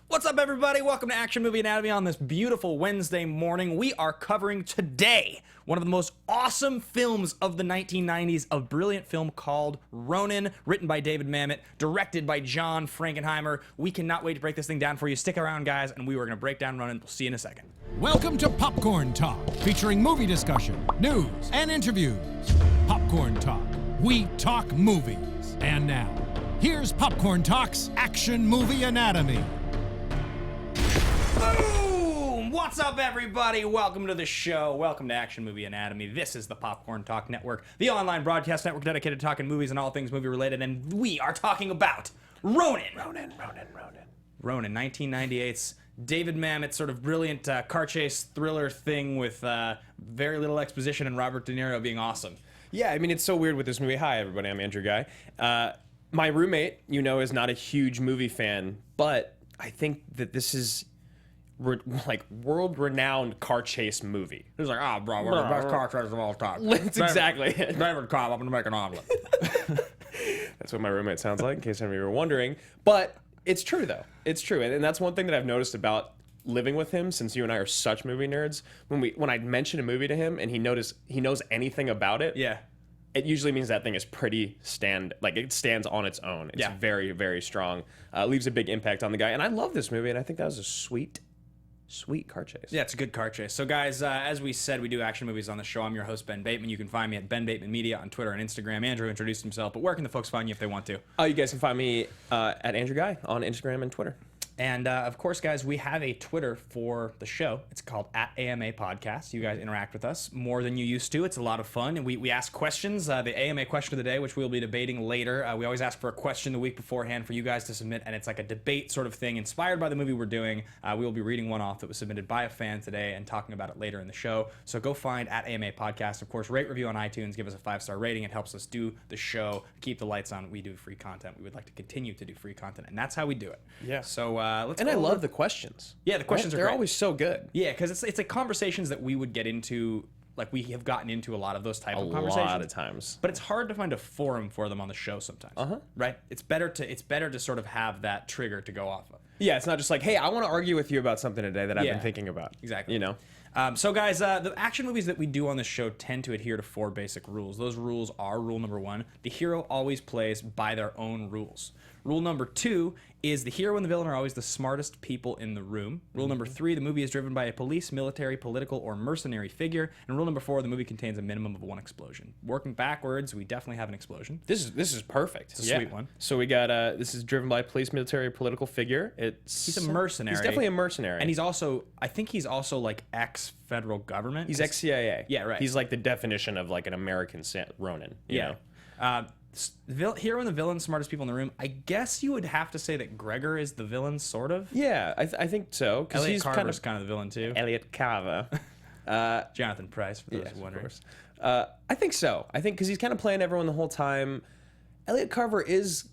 What's up, everybody? Welcome to Action Movie Anatomy on this beautiful Wednesday morning. We are covering today one of the most awesome films of the 1990s, a brilliant film called Ronin, written by David Mamet, directed by John Frankenheimer. We cannot wait to break this thing down for you. Stick around, guys, and we are going to break down Ronin. We'll see you in a second. Welcome to Popcorn Talk, featuring movie discussion, news, and interviews. Popcorn Talk. We talk movies. And now, here's Popcorn Talk's Action Movie Anatomy. Boom! What's up, everybody? Welcome to the show. Welcome to Action Movie Anatomy. This is the Popcorn Talk Network, the online broadcast network dedicated to talking movies and all things movie-related, and we are talking about Ronin. Ronin, 1998's David Mamet, sort of brilliant car chase thriller thing with very little exposition and Robert De Niro being awesome. Yeah, I mean, it's so weird with this movie. Hi, everybody. I'm Andrew Ghai. My roommate, is not a huge movie fan, but I think that this is world-renowned car chase movie. He's like, bro, we're the best car chase of all time. That's exactly it. David Cobb, I'm gonna make an omelet. That's what my roommate sounds like, in case any of you were wondering. But it's true, though. It's true, and that's one thing that I've noticed about living with him, since you and I are such movie nerds. When I mention a movie to him and he knows anything about it, yeah, it usually means that thing is pretty it stands on its own. It's very, very strong. Leaves a big impact on the guy, and I love this movie, and I think that was a sweet car chase. Yeah, it's a good car chase. So, guys, as we said, we do action movies on the show. I'm your host, Ben Bateman. You can find me at Ben Bateman Media on Twitter and Instagram. Andrew introduced himself, but where can the folks find you if they want to? You guys can find me at Andrew Ghai on Instagram and Twitter. And, of course, guys, we have a Twitter for the show. It's called @AMA Podcast. You guys interact with us more than you used to. It's a lot of fun. And we ask questions. The AMA question of the day, which we'll be debating later. We always ask for a question the week beforehand for you guys to submit. And it's like a debate sort of thing inspired by the movie we're doing. We will be reading one off that was submitted by a fan today and talking about it later in the show. So go find @AMA Podcast. Of course, rate, review on iTunes. Give us a 5-star rating. It helps us do the show, keep the lights on. We do free content. We would like to continue to do free content. And that's how we do it. Yeah. So let's And go I over love the questions. Yeah, the questions are They're great. always so good. Yeah, because it's like conversations that we would get into, like we have gotten into a lot of those type of conversations. A lot of times. But it's hard to find a forum for them on the show sometimes. Right? It's better to sort of have that trigger to go off of. Yeah, it's not just like, hey, I want to argue with you about something today that I've been thinking about. Exactly. So, guys, the action movies that we do on the show tend to adhere to 4 basic rules. Those rules are: rule number 1, the hero always plays by their own rules. Rule number 2 is the hero and the villain are always the smartest people in the room. Rule number 3, the movie is driven by a police, military, political, or mercenary figure. And rule number 4, the movie contains a minimum of 1 explosion. Working backwards, we definitely have an explosion. This is perfect. It's a sweet one. So we got this is driven by a police, military, political figure. He's a mercenary. He's definitely a mercenary. And I think he's also like ex-federal government. He's ex-CIA. Yeah, right. He's like the definition of like an American Ronin. You know? The hero and the villain, smartest people in the room. I guess you would have to say that Gregor is the villain, sort of. Yeah, I think so. Because Elliot he's Carver's kind of the villain too. Elliot Carver. Jonathan Pryce, for those wondering. Of course. I think so. I think because he's kind of playing everyone the whole time. Elliot Carver is.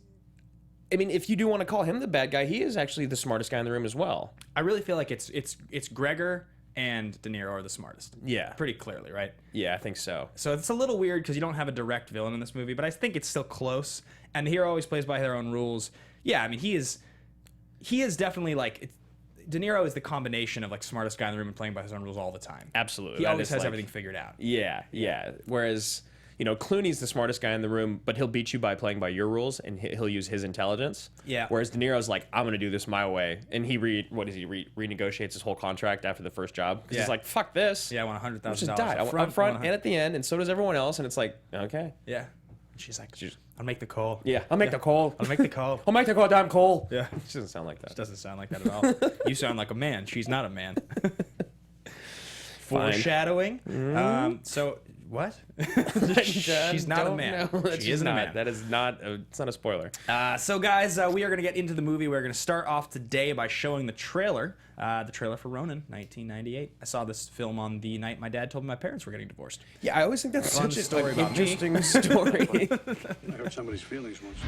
I mean, if you do want to call him the bad guy, he is actually the smartest guy in the room as well. I really feel like it's Gregor and De Niro are the smartest. Yeah. Pretty clearly, right? Yeah, I think so. So it's a little weird because you don't have a direct villain in this movie, but I think it's still close. And the hero always plays by their own rules. Yeah, I mean, he is definitely like... De Niro is the combination of like smartest guy in the room and playing by his own rules all the time. Absolutely. He always has everything figured out. Yeah. Whereas... Clooney's the smartest guy in the room, but he'll beat you by playing by your rules, and he'll use his intelligence. Yeah. Whereas De Niro's like, I'm going to do this my way. And he renegotiates his whole contract after the first job. Because he's like, fuck this. Yeah, I want $100,000 just die. Up front and at the end, and so does everyone else. And it's like, okay. Yeah. And she's like, I'll make the call. Yeah, I'll make the call. I'll make the call. I'll make the goddamn call. Yeah. She doesn't sound like that. She doesn't sound like that at all. You sound like a man. She's not a man. Foreshadowing. So... What? She's not a man. She isn't a man. That is not. It's not a spoiler. So, guys, we are going to get into the movie. We're going to start off today by showing the trailer for Ronin, 1998. I saw this film on the night my dad told me my parents were getting divorced. Yeah, I always think that's such story an about interesting story. I hurt somebody's feelings once.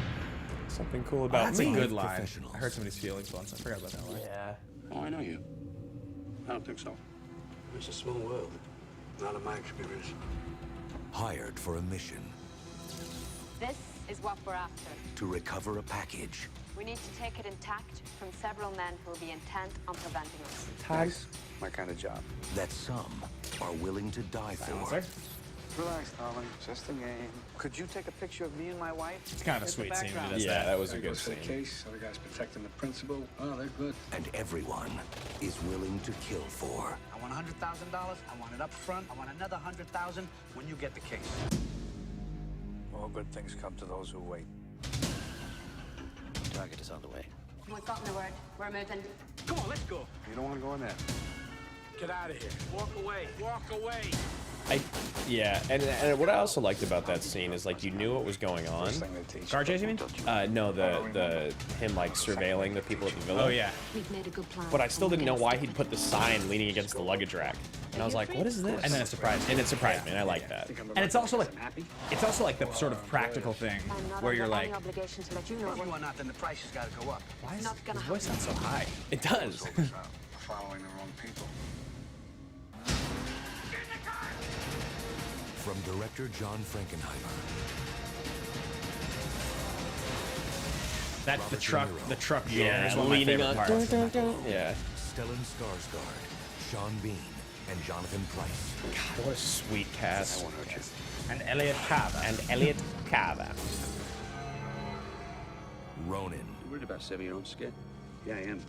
Something cool about That's me. a good line. I heard somebody's feelings once. I forgot about that line. Yeah. Oh, I know you. I don't think so. It's a small world. Not of my experience. Hired for a mission This is what we're after. to recover a package We need to take it intact from several men who will be intent on preventing us. Nice. My kind of job. That some are willing to die for. Relax, darling. Just a game. Could you take a picture of me and my wife? It's kind of a sweet scene. When he does Yeah, that. that was a Guy good goes for the scene. case. Other guy's protecting the principal. Oh, they're good. And everyone is willing to kill for. I want $100,000. I want it up front. I want another $100,000 when you get the case. All good things come to those who wait. Target is on the way. We've gotten the word. We're moving. Come on, let's go. You don't want to go in there. Get out of here. Walk away. Walk away. Yeah, and what I also liked about that scene is like you knew what was going on. First thing they teach. Car chase, you mean? No, the him like surveilling the people at the villa. Oh yeah. We've made a good plan. But I still didn't know why he'd put the sign leaning against the luggage rack, and I was like, "What is this?" And then it surprised me. And it surprised me, and I like that. And it's also like the sort of practical thing I'm not where you're under like, any obligation to let you know If you what want nothing, the price has got to go up. why is not gonna his voice sound so high? It does. Following the wrong people. From director John Frankenheimer. That the Robert De truck, Niro. the truck is one of my favorite parts. Yeah. Stellan Skarsgård, Sean Bean, and Jonathan Pryce. God, what a sweet cast. And Elliot Carver. Ronin. You worried about saving your own skin? Yeah, I am.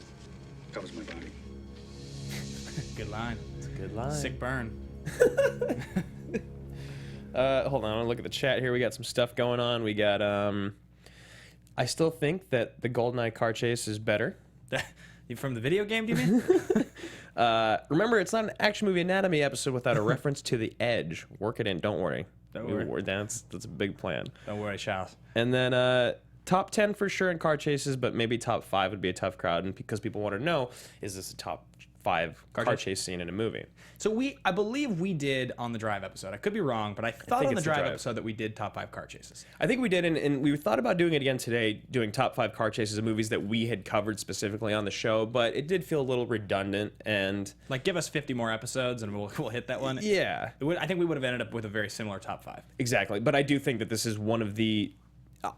Covers my body. Good line. Good line. Sick burn. Hold on, I want to look at the chat here. We got some stuff going on. We got I still think that the GoldenEye car chase is better. From the video game, do you mean? Remember, it's not an action movie anatomy episode without a reference to the edge. Work it in, don't worry. Don't worry. That's a big plan. Don't worry, Charles. And then top 10 for sure in car chases, but maybe top 5 would be a tough crowd. And because people want to know, is this a top 5 car chase scene in a movie? So I believe we did on the Drive episode. I could be wrong, but I thought on the it's the Drive Drive. episode that we did top 5 car chases. I think we did, and we thought about doing it again today, doing top 5 car chases of movies that we had covered specifically on the show, but it did feel a little redundant, and... Like, give us 50 more episodes and we'll hit that one. Yeah. I think we would have ended up with a very similar top 5. Exactly, but I do think that this is one of the...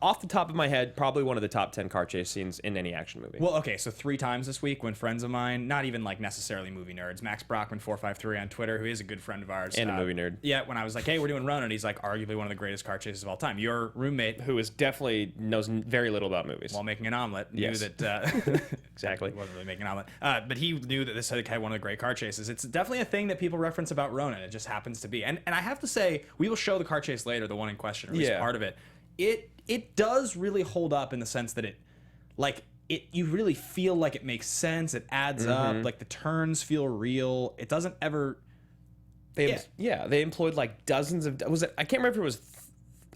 off the top of my head, probably one of the top 10 car chase scenes in any action movie. Well, okay, so 3 times this week when friends of mine, not even like necessarily movie nerds, Max Brockman 453 on Twitter, who is a good friend of ours. And a movie nerd. Yeah, when I was like, hey, we're doing Ronin, he's like arguably one of the greatest car chases of all time. Your roommate, Who is definitely knows very little about movies. while making an omelet, knew Yes. that... Exactly. He wasn't really making an omelet. But he knew that this had one of the great car chases. It's definitely a thing that people reference about Ronin. It just happens to be. And I have to say, we will show the car chase later, the one in question, or at least Yeah. part of it. It does really hold up in the sense that you really feel like it makes sense. It adds up. Like the turns feel real. It doesn't ever. They employed like dozens of... I can't remember if it was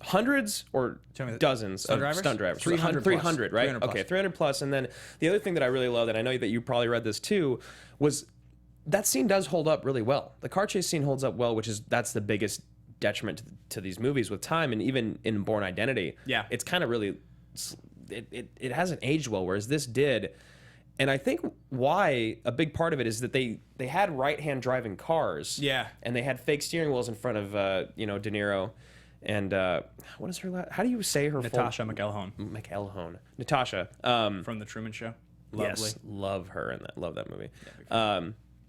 hundreds or Tell me, dozens stunt of drivers? stunt drivers. 300 plus. 300, right? 300 plus. Okay, 300 plus. And then the other thing that I really loved, and I know that you probably read this too, was that scene does hold up really well. The car chase scene holds up well, that's the biggest detriment to these movies with time, and even in Born Identity. Yeah. It's kind of really... It hasn't aged well, whereas this did. And I think why a big part of it is that they had right-hand driving cars. Yeah. And they had fake steering wheels in front of De Niro. And what is her how do you say her Natascha McElhone McElhone. Natasha. from The Truman Show. Lovely. Yes, love her in that. Love that movie.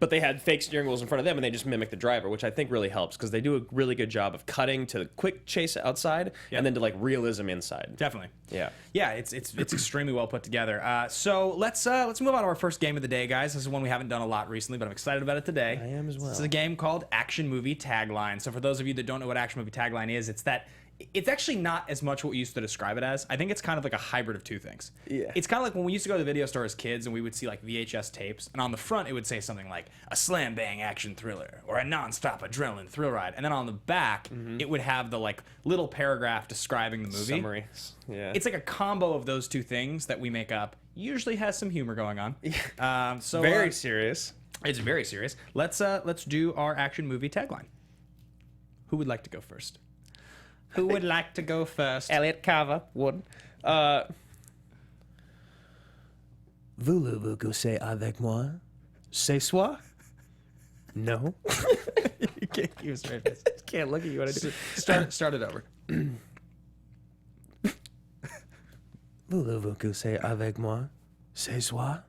But they had fake steering wheels in front of them, and they just mimicked the driver, which I think really helps because they do a really good job of cutting to the quick chase outside and then to like realism inside. Definitely. Yeah. Yeah, it's extremely well put together. So let's move on to our first game of the day, guys. This is one we haven't done a lot recently, but I'm excited about it today. I am as well. This is a game called Action Movie Tagline. So for those of you that don't know what Action Movie Tagline is, it's actually not as much what we used to describe it as. I think it's kind of like a hybrid of two things. Yeah. It's kind of like when we used to go to the video store as kids and we would see like VHS tapes, and on the front it would say something like a slam bang action thriller or a non-stop adrenaline thrill ride, and then on the back it would have the like little paragraph describing the movie. Summary. Yeah. It's like a combo of those two things that we make up. Usually has some humor going on. very serious. It's very serious. Let's do our Action Movie Tagline. Who would like to go first? Who would like to go first? Elliot Carver would. Voulez-vous coucher avec moi? Ce soir? No. You can't keep a straight face. Can't look at you when I do. Start it over. Voulez-vous coucher avec moi? Ce soir?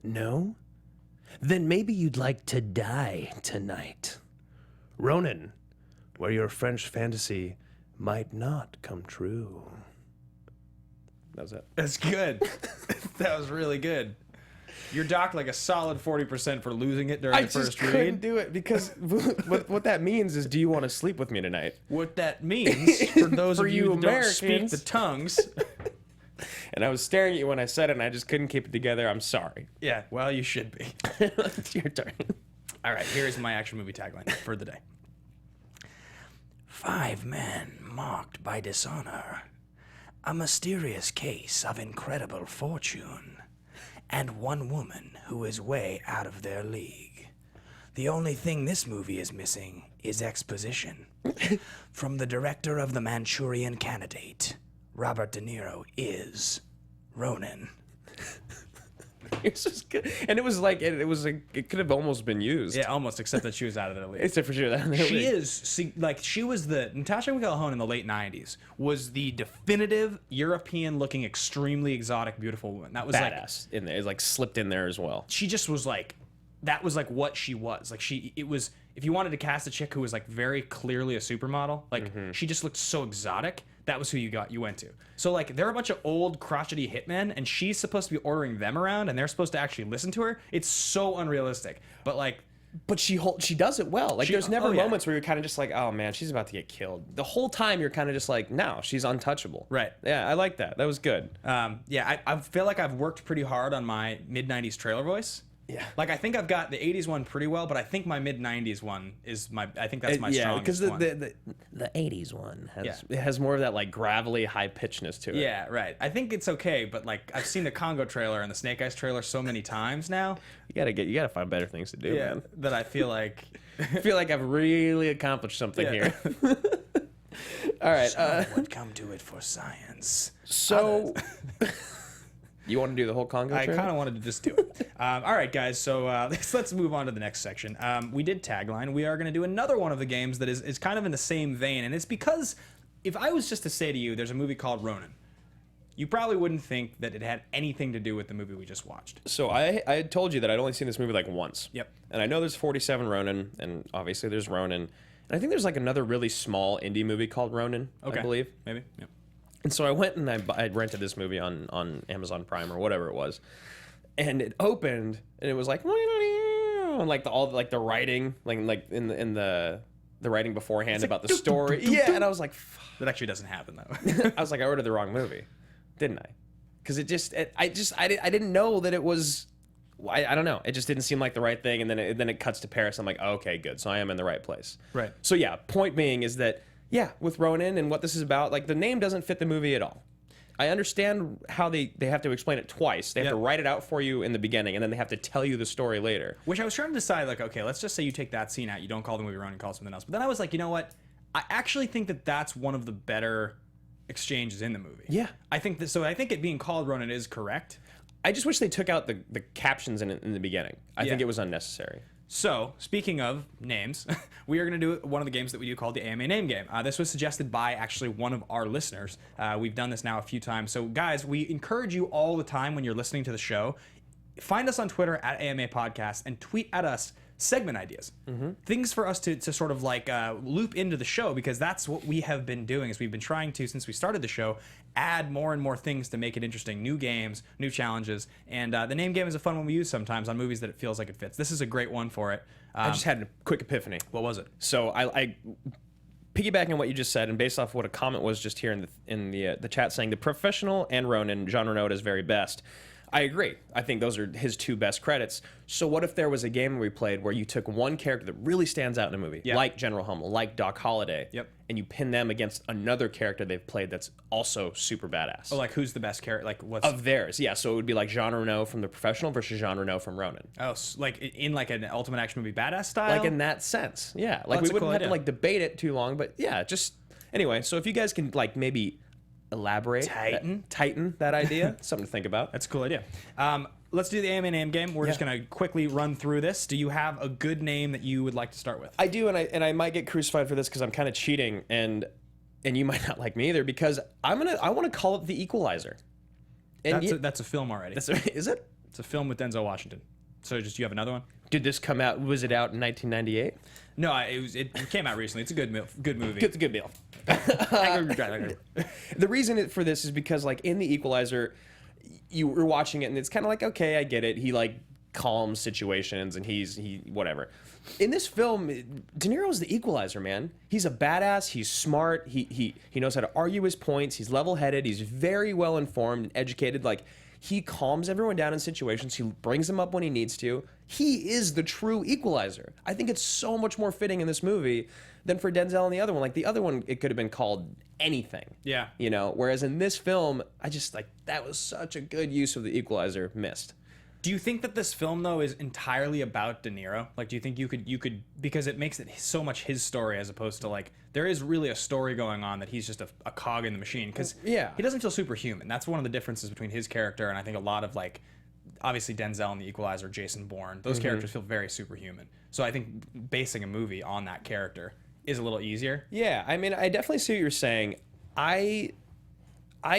No? Then maybe you'd like to die tonight. Ronin, where your French fantasy might not come true. That was it. That's good. That was really good. You're docked like a solid 40% for losing it during the first read. I just couldn't do it because what that means is, do you want to sleep with me tonight? What that means, for those For of you you who don't speak Americans. the tongues... And I was staring at you when I said it, and I just couldn't keep it together. I'm sorry. Yeah, well, you should be. It's your turn. All right, here's my action movie tagline for the day. 5 men marked by dishonor. A mysterious case of incredible fortune. And 1 woman who is way out of their league. The only thing this movie is missing is exposition. From the director of The Manchurian Candidate, Robert De Niro is Ronin. It's just good. And it was like it could have almost been used. Yeah, almost, except that she was out of their league. Except for sure that She was the Natascha McElhone in the late 90s was the definitive European-looking, extremely exotic, beautiful woman. That was badass in there. It's like slipped in there as well. She just was like, that was like what she was. Like it was, if you wanted to cast a chick who was like very clearly a supermodel, like she just looked so exotic. That was who you went to. So like they're a bunch of old crotchety hitmen, and she's supposed to be ordering them around, and they're supposed to actually listen to her. It's so unrealistic. But she does it well. Like there's never moments where you're kind of just like, oh man, she's about to get killed. The whole time you're kind of just like, no, she's untouchable. Right. Yeah, I like that. That was good. I feel like I've worked pretty hard on my mid 90s trailer voice. Yeah. Like I think I've got the 80s one pretty well, but I think my mid 90s one is I think that's my strongest one. Yeah, because the 80s one has more of that like gravelly high pitchness to it. Yeah, right. I think it's okay, but like I've seen the Congo trailer and the Snake Eyes trailer so many times now. You gotta find better things to do, man. That I feel like I've really accomplished something here. All right. Some would come to it for science. So you want to do the whole Congo I trailer? kind of wanted to just do it. All right, guys. So let's move on to the next section. We did Tagline. We are going to do another one of the games that is kind of in the same vein. And it's because if I was just to say to you, there's a movie called Ronin, you probably wouldn't think that it had anything to do with the movie we just watched. So I had told you that I'd only seen this movie like once. Yep. And I know there's 47 Ronin, and obviously there's Ronin. And I think there's like another really small indie movie called Ronin, I believe. Maybe. Yep. And so I went and I rented this movie on Amazon Prime or whatever it was, and it opened and it was like, and like the writing like in the writing beforehand about the story. Yeah, and I was like, fuck. That actually doesn't happen though. I was like, I ordered the wrong movie, didn't I? Because I didn't know that it was. I don't know. It just didn't seem like the right thing, and then it cuts to Paris. I'm like, oh, okay, good. So I am in the right place. Right. So yeah, point being is that. Yeah, with Ronin and what this is about, like the name doesn't fit the movie at all. I understand how they have to explain it twice. They have to write it out for you in the beginning, and then they have to tell you the story later. Which I was trying to decide, like, okay, let's just say you take that scene out. You don't call the movie Ronin, call it something else. But then I was like, you know what? I actually think that that's one of the better exchanges in the movie. Yeah. I think it being called Ronin is correct. I just wish they took out the captions in the beginning. I think it was unnecessary. So, speaking of names, we are going to do one of the games that we do called the AMA Name Game. This was suggested by actually one of our listeners. We've done this now a few times. So, guys, we encourage you all the time when you're listening to the show, find us on Twitter at AMA Podcast and tweet at us segment ideas. Things for us to sort of like loop into the show, because that's what we have been doing is we've been trying to, since we started the show, add more and more things to make it interesting. New games, new challenges. And the name game is a fun one we use sometimes on movies that it feels like it fits. This is a great one for it. I just had a quick epiphany. What was it? So I piggybacking on what you just said, and based off what a comment was just here in the chat saying the professional and Ronin, Jean Reno is very best. I agree. I think those are his 2 best credits. So what if there was a game we played where you took one character that really stands out in a movie, like General Hummel, like Doc Holliday, and you pin them against another character they've played that's also super badass. Oh, like who's the best character? Like what's of theirs? Yeah. So it would be like Jean Reno from The Professional versus Jean Reno from Ronin. Oh, like in like an Ultimate Action Movie badass style. Like in that sense, yeah. Like we wouldn't have to like debate it too long, but yeah, just anyway. So if you guys can like maybe elaborate, tighten that idea, something to think about. That's a cool idea. Let's do the AMA Name Game. We're just going to quickly run through this. Do you have a good name that you would like to start with? I do, and I might get crucified for this because I'm kind of cheating, and you might not like me either, because I want to call it The Equalizer. And That's a film already. Is it? It's a film with Denzel Washington. So just you have another one? Did this come out? Was it out in 1998? No, it came out recently. It's a good movie. It's a good meal. The reason for this is because, like, in The Equalizer, you were watching it and it's kind of like, okay, I get it. He like calms situations and he whatever. In this film, De Niro's the equalizer, man. He's a badass. He's smart. He knows how to argue his points. He's level-headed. He's very well informed and educated. Like, he calms everyone down in situations. He brings them up when he needs to. He is the true equalizer. I think it's so much more fitting in this movie than for Denzel in the other one. Like, the other one, it could have been called anything. Yeah. You know, whereas in this film, I just, like, that was such a good use of the equalizer missed. Do you think that this film, though, is entirely about De Niro? Like, do you think you could because it makes it so much his story as opposed to, like, there is really a story going on that he's just a cog in the machine? Because he doesn't feel superhuman. That's one of the differences between his character and I think a lot of, like, obviously Denzel in The Equalizer, Jason Bourne, those characters feel very superhuman. So I think basing a movie on that character is a little easier. Yeah, I mean, I definitely see what you're saying. I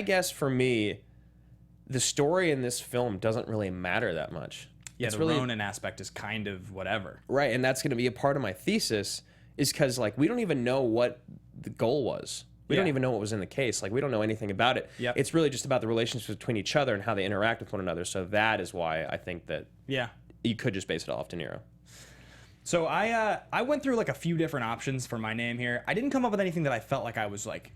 guess for me, the story in this film doesn't really matter that much. Yeah, it's the really, Ronin aspect is kind of whatever. Right, and that's going to be a part of my thesis is because, like, we don't even know what the goal was. We don't even know what was in the case. Like, we don't know anything about it. Yep. It's really just about the relationships between each other and how they interact with one another. So that is why I think that you could just base it off De Niro. So I went through, like, a few different options for my name here. I didn't come up with anything that I felt like I was, like,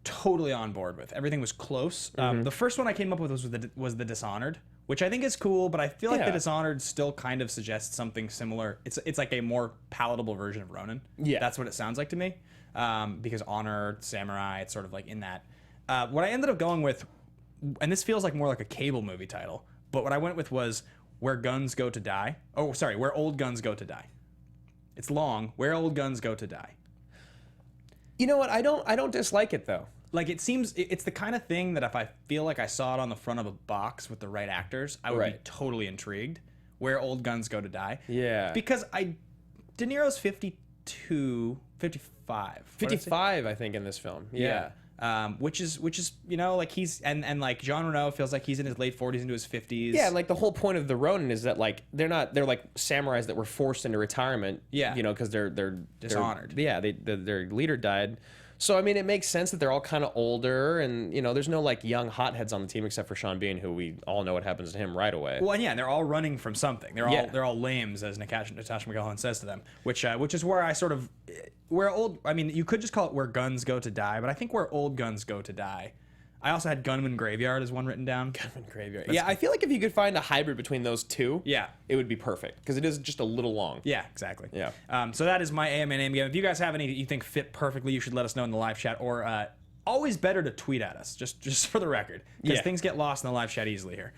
totally on board with. Everything was close. The first one I came up with was the Dishonored, which I think is cool, but I feel like the Dishonored still kind of suggests something similar. It's like a more palatable version of Ronin. Yeah, that's what it sounds like to me. Because honor, samurai, it's sort of like in that. What I ended up going with, and this feels like more like a cable movie title, but what I went with was Where Guns Go to Die. Oh, sorry, Where Old Guns Go to Die. It's long. Where Old Guns Go to Die. You know what? I don't dislike it though. Like, it seems it's the kind of thing that if I feel like I saw it on the front of a box with the right actors, I would be totally intrigued. Where Old Guns Go to Die. Yeah. Because De Niro's 55. 55, I think, in this film. Yeah. Which is you know, like, he's and like Jean Reno feels like he's in his late 40s into his 50s. Yeah, and like the whole point of the Ronin is that, like, they're like samurais that were forced into retirement. Yeah, you know, because they're dishonored. Their leader died. So I mean, it makes sense that they're all kind of older, and you know, there's no like young hotheads on the team except for Sean Bean, who we all know what happens to him right away. Well, and yeah, they're all running from something. They're all lames, as Natascha McElhone says to them, which is where I sort of I mean, you could just call it Where Guns Go to Die, but I think Where Old Guns Go to Die. I also had Gunman Graveyard as one written down. Gunman Graveyard. Yeah, I feel like if you could find a hybrid between those two, it would be perfect because it is just a little long. Yeah, exactly. Yeah. So that is my AMA name game. If you guys have any that you think fit perfectly, you should let us know in the live chat, or always better to tweet at us, just for the record, because things get lost in the live chat easily here.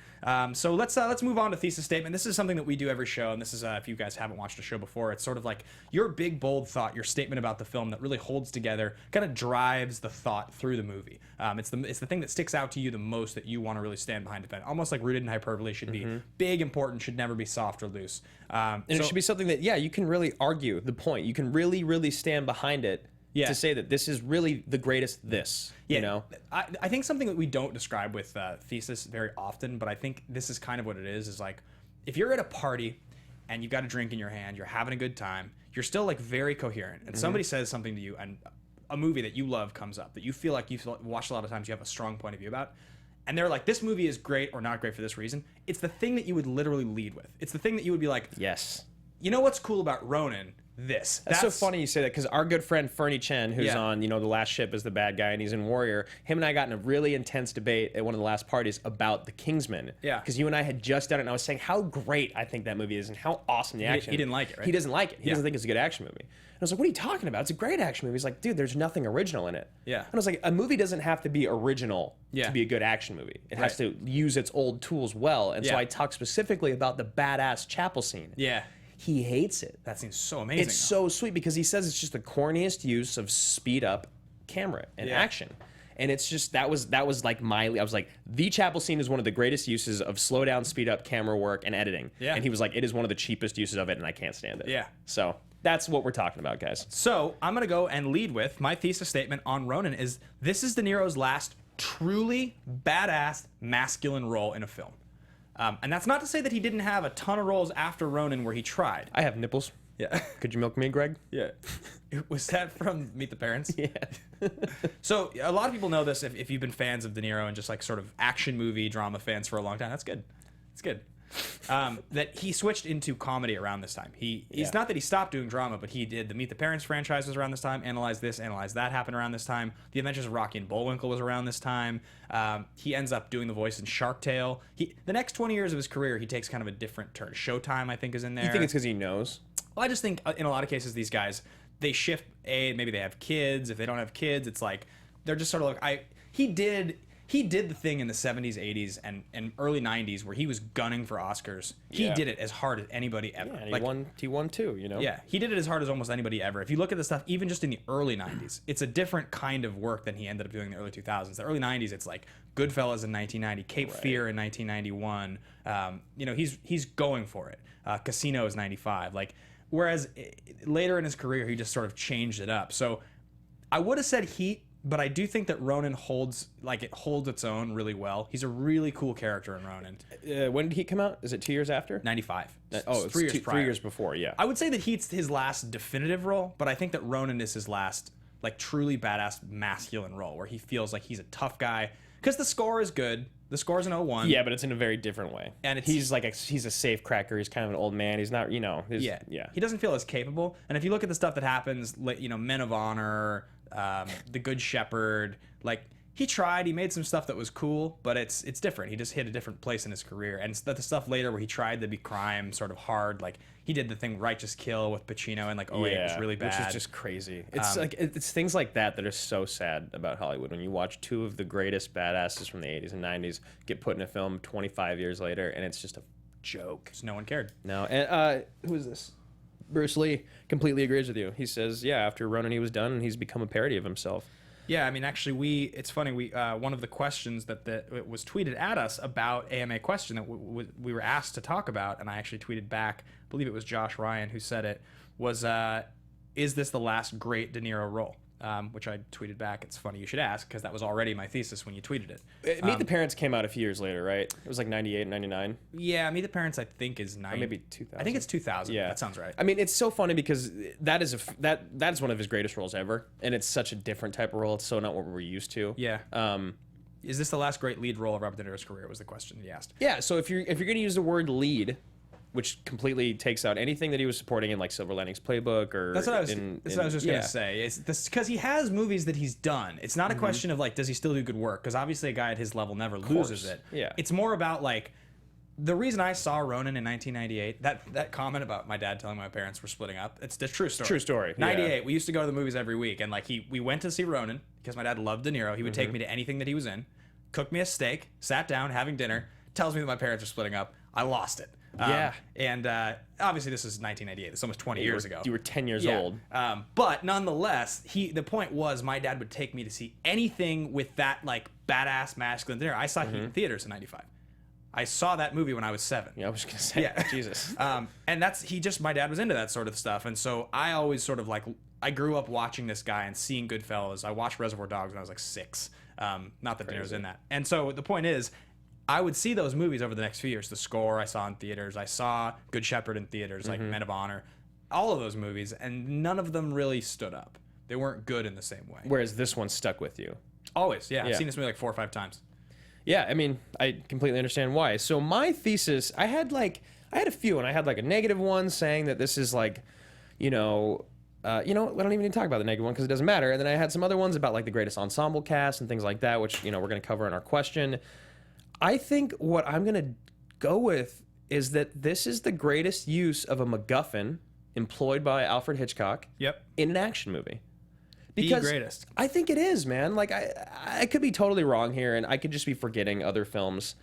So let's move on to thesis statement. This is something that we do every show, and this is if you guys haven't watched a show before, it's sort of like your big bold thought, your statement about the film that really holds together, kind of drives the thought through the movie. It's the thing that sticks out to you the most that you want to really stand behind. Defend, almost like rooted in hyperbole, should be big, important, should never be soft or loose. And it should be something that you can really argue the point. You can really, really stand behind it. To say that this is really the greatest you know? I think something that we don't describe with thesis very often, but I think this is kind of what it is like, if you're at a party and you've got a drink in your hand, you're having a good time, you're still like very coherent, and somebody says something to you, and a movie that you love comes up, that you feel like you've watched a lot of times, you have a strong point of view about, and they're like, this movie is great or not great for this reason, it's the thing that you would literally lead with. It's the thing that you would be like, yes. You know what's cool about Ronin? That's so funny you say that, because our good friend Fernie Chen, who's on, you know, The Last Ship as the bad guy, and he's in Warrior, him and I got in a really intense debate at one of the last parties about The Kingsman. Yeah. Because you and I had just done it, and I was saying how great I think that movie is and how awesome the action. He didn't like it, right? He doesn't like it. He doesn't think it's a good action movie. And I was like, what are you talking about? It's a great action movie. He's like, dude, there's nothing original in it. Yeah. And I was like, a movie doesn't have to be original to be a good action movie. It has to use its old tools well. And so I talk specifically about the badass chapel scene. Yeah. He hates it. That seems so amazing. It's so sweet because he says it's just the corniest use of speed up camera and action. And it's just, that was like I was like, the chapel scene is one of the greatest uses of slow down, speed up camera work and editing. Yeah. And he was like, it is one of the cheapest uses of it, and I can't stand it. Yeah. So that's what we're talking about, guys. So I'm going to go and lead with my thesis statement on Ronin is, this is De Niro's last truly badass masculine role in a film. And that's not to say that he didn't have a ton of roles after Ronin where he tried. I have nipples. Yeah. Could you milk me, Greg? Yeah. Was that from Meet the Parents? Yeah. So a lot of people know this if you've been fans of De Niro and just like sort of action movie drama fans for a long time. That's good. It's good. That he switched into comedy around this time. He's not that he stopped doing drama, but he did the Meet the Parents franchise was around this time. Analyze This, Analyze That happened around this time. The Adventures of Rocky and Bullwinkle was around this time. He ends up doing the voice in Shark Tale. The next 20 years of his career, he takes kind of a different turn. Showtime, I think, is in there. You think it's because he knows? Well, I just think in a lot of cases, these guys, they shift. Maybe they have kids. If they don't have kids, it's like they're just sort of like He did the thing in the 70s, 80s, and early 90s where he was gunning for Oscars. He did it as hard as anybody ever. Yeah, and he won too, you know? Yeah, he did it as hard as almost anybody ever. If you look at the stuff, even just in the early 90s, it's a different kind of work than he ended up doing in the early 2000s. The early 90s, it's like Goodfellas in 1990, Cape Fear in 1991. He's going for it. Casino is 95. Whereas later in his career, he just sort of changed it up. So I would have said Heat, but I do think that Ronin holds its own really well. He's a really cool character in Ronin. When did Heat come out? Is it 2 years after? 95. It's 3 years prior. 3 years before, yeah. I would say that Heat's his last definitive role, but I think that Ronin is his last truly badass masculine role where he feels like he's a tough guy. Because the score is good. The score's an 01. Yeah, but it's in a very different way. And he's a safe cracker. He's kind of an old man. He's not, Yeah. He doesn't feel as capable. And if you look at the stuff that happens, Men of Honor, The Good Shepherd, he tried. He made some stuff that was cool, but it's different. He just hit a different place in his career. And the stuff later where he tried to be crime sort of hard, he did the thing Righteous Kill with Pacino and 08 was really bad. Which is just crazy. It's it's things like that are so sad about Hollywood. When you watch two of the greatest badasses from the 80s and 90s get put in a film 25 years later, and it's just a joke. Just no one cared. No. And who is this? Bruce Lee completely agrees with you. He says, after Ronin he was done, and he's become a parody of himself. Yeah, I mean, actually, it's funny. One of the questions that was tweeted at us about AMA question that we were asked to talk about, and I actually tweeted back. I believe it was Josh Ryan who said it. Was is this the last great De Niro role? Which I tweeted back. It's funny you should ask because that was already my thesis when you tweeted it. Meet the Parents came out a few years later, right? It was 98, 99. Yeah, Meet the Parents I think is 90. Or maybe 2000. I think it's 2000. Yeah, that sounds right. I mean, it's so funny because that is one of his greatest roles ever, and it's such a different type of role. It's so not what we're used to. Yeah. Is this the last great lead role of Robert De Niro's career? Was the question he asked. Yeah. So if you're going to use the word lead, which completely takes out anything that he was supporting in Silver Linings Playbook or that's what I was just gonna say. It's this because he has movies that he's done. It's not a question of does he still do good work? Because obviously a guy at his level never loses it. Yeah. It's more about the reason I saw Ronin in 1998. That comment about my dad telling my parents we're splitting up. It's the true story. True story. 98. We used to go to the movies every week, and we went to see Ronin because my dad loved De Niro. He would take me to anything that he was in, cook me a steak, sat down, having dinner, tells me that my parents are splitting up. I lost it. And obviously this is 1998. It's almost 20 years ago. You were 10 years old. But nonetheless, the point was my dad would take me to see anything with that badass masculine dinner. I saw Heat in theaters in 95. I saw that movie when I was 7. Yeah, I was going to say. Yeah. Jesus. And my dad was into that sort of stuff. And so I always sort of I grew up watching this guy and seeing Goodfellas. I watched Reservoir Dogs when I was 6. Not that De Niro's in that. And so the point is, I would see those movies over the next few years. The Score I saw in theaters. I saw Good Shepherd in theaters, Men of Honor. All of those movies, and none of them really stood up. They weren't good in the same way. Whereas this one stuck with you. Always, yeah. I've seen this movie 4 or 5 times. Yeah, I mean, I completely understand why. So my thesis, I had a few, and I had a negative one saying that this is I don't even need to talk about the negative one because it doesn't matter. And then I had some other ones about the greatest ensemble cast and things like that, which, we're going to cover in our question. I think what I'm going to go with is that this is the greatest use of a MacGuffin employed by Alfred Hitchcock in an action movie. Because the greatest. I think it is, man. I could be totally wrong here, and I could just be forgetting other films.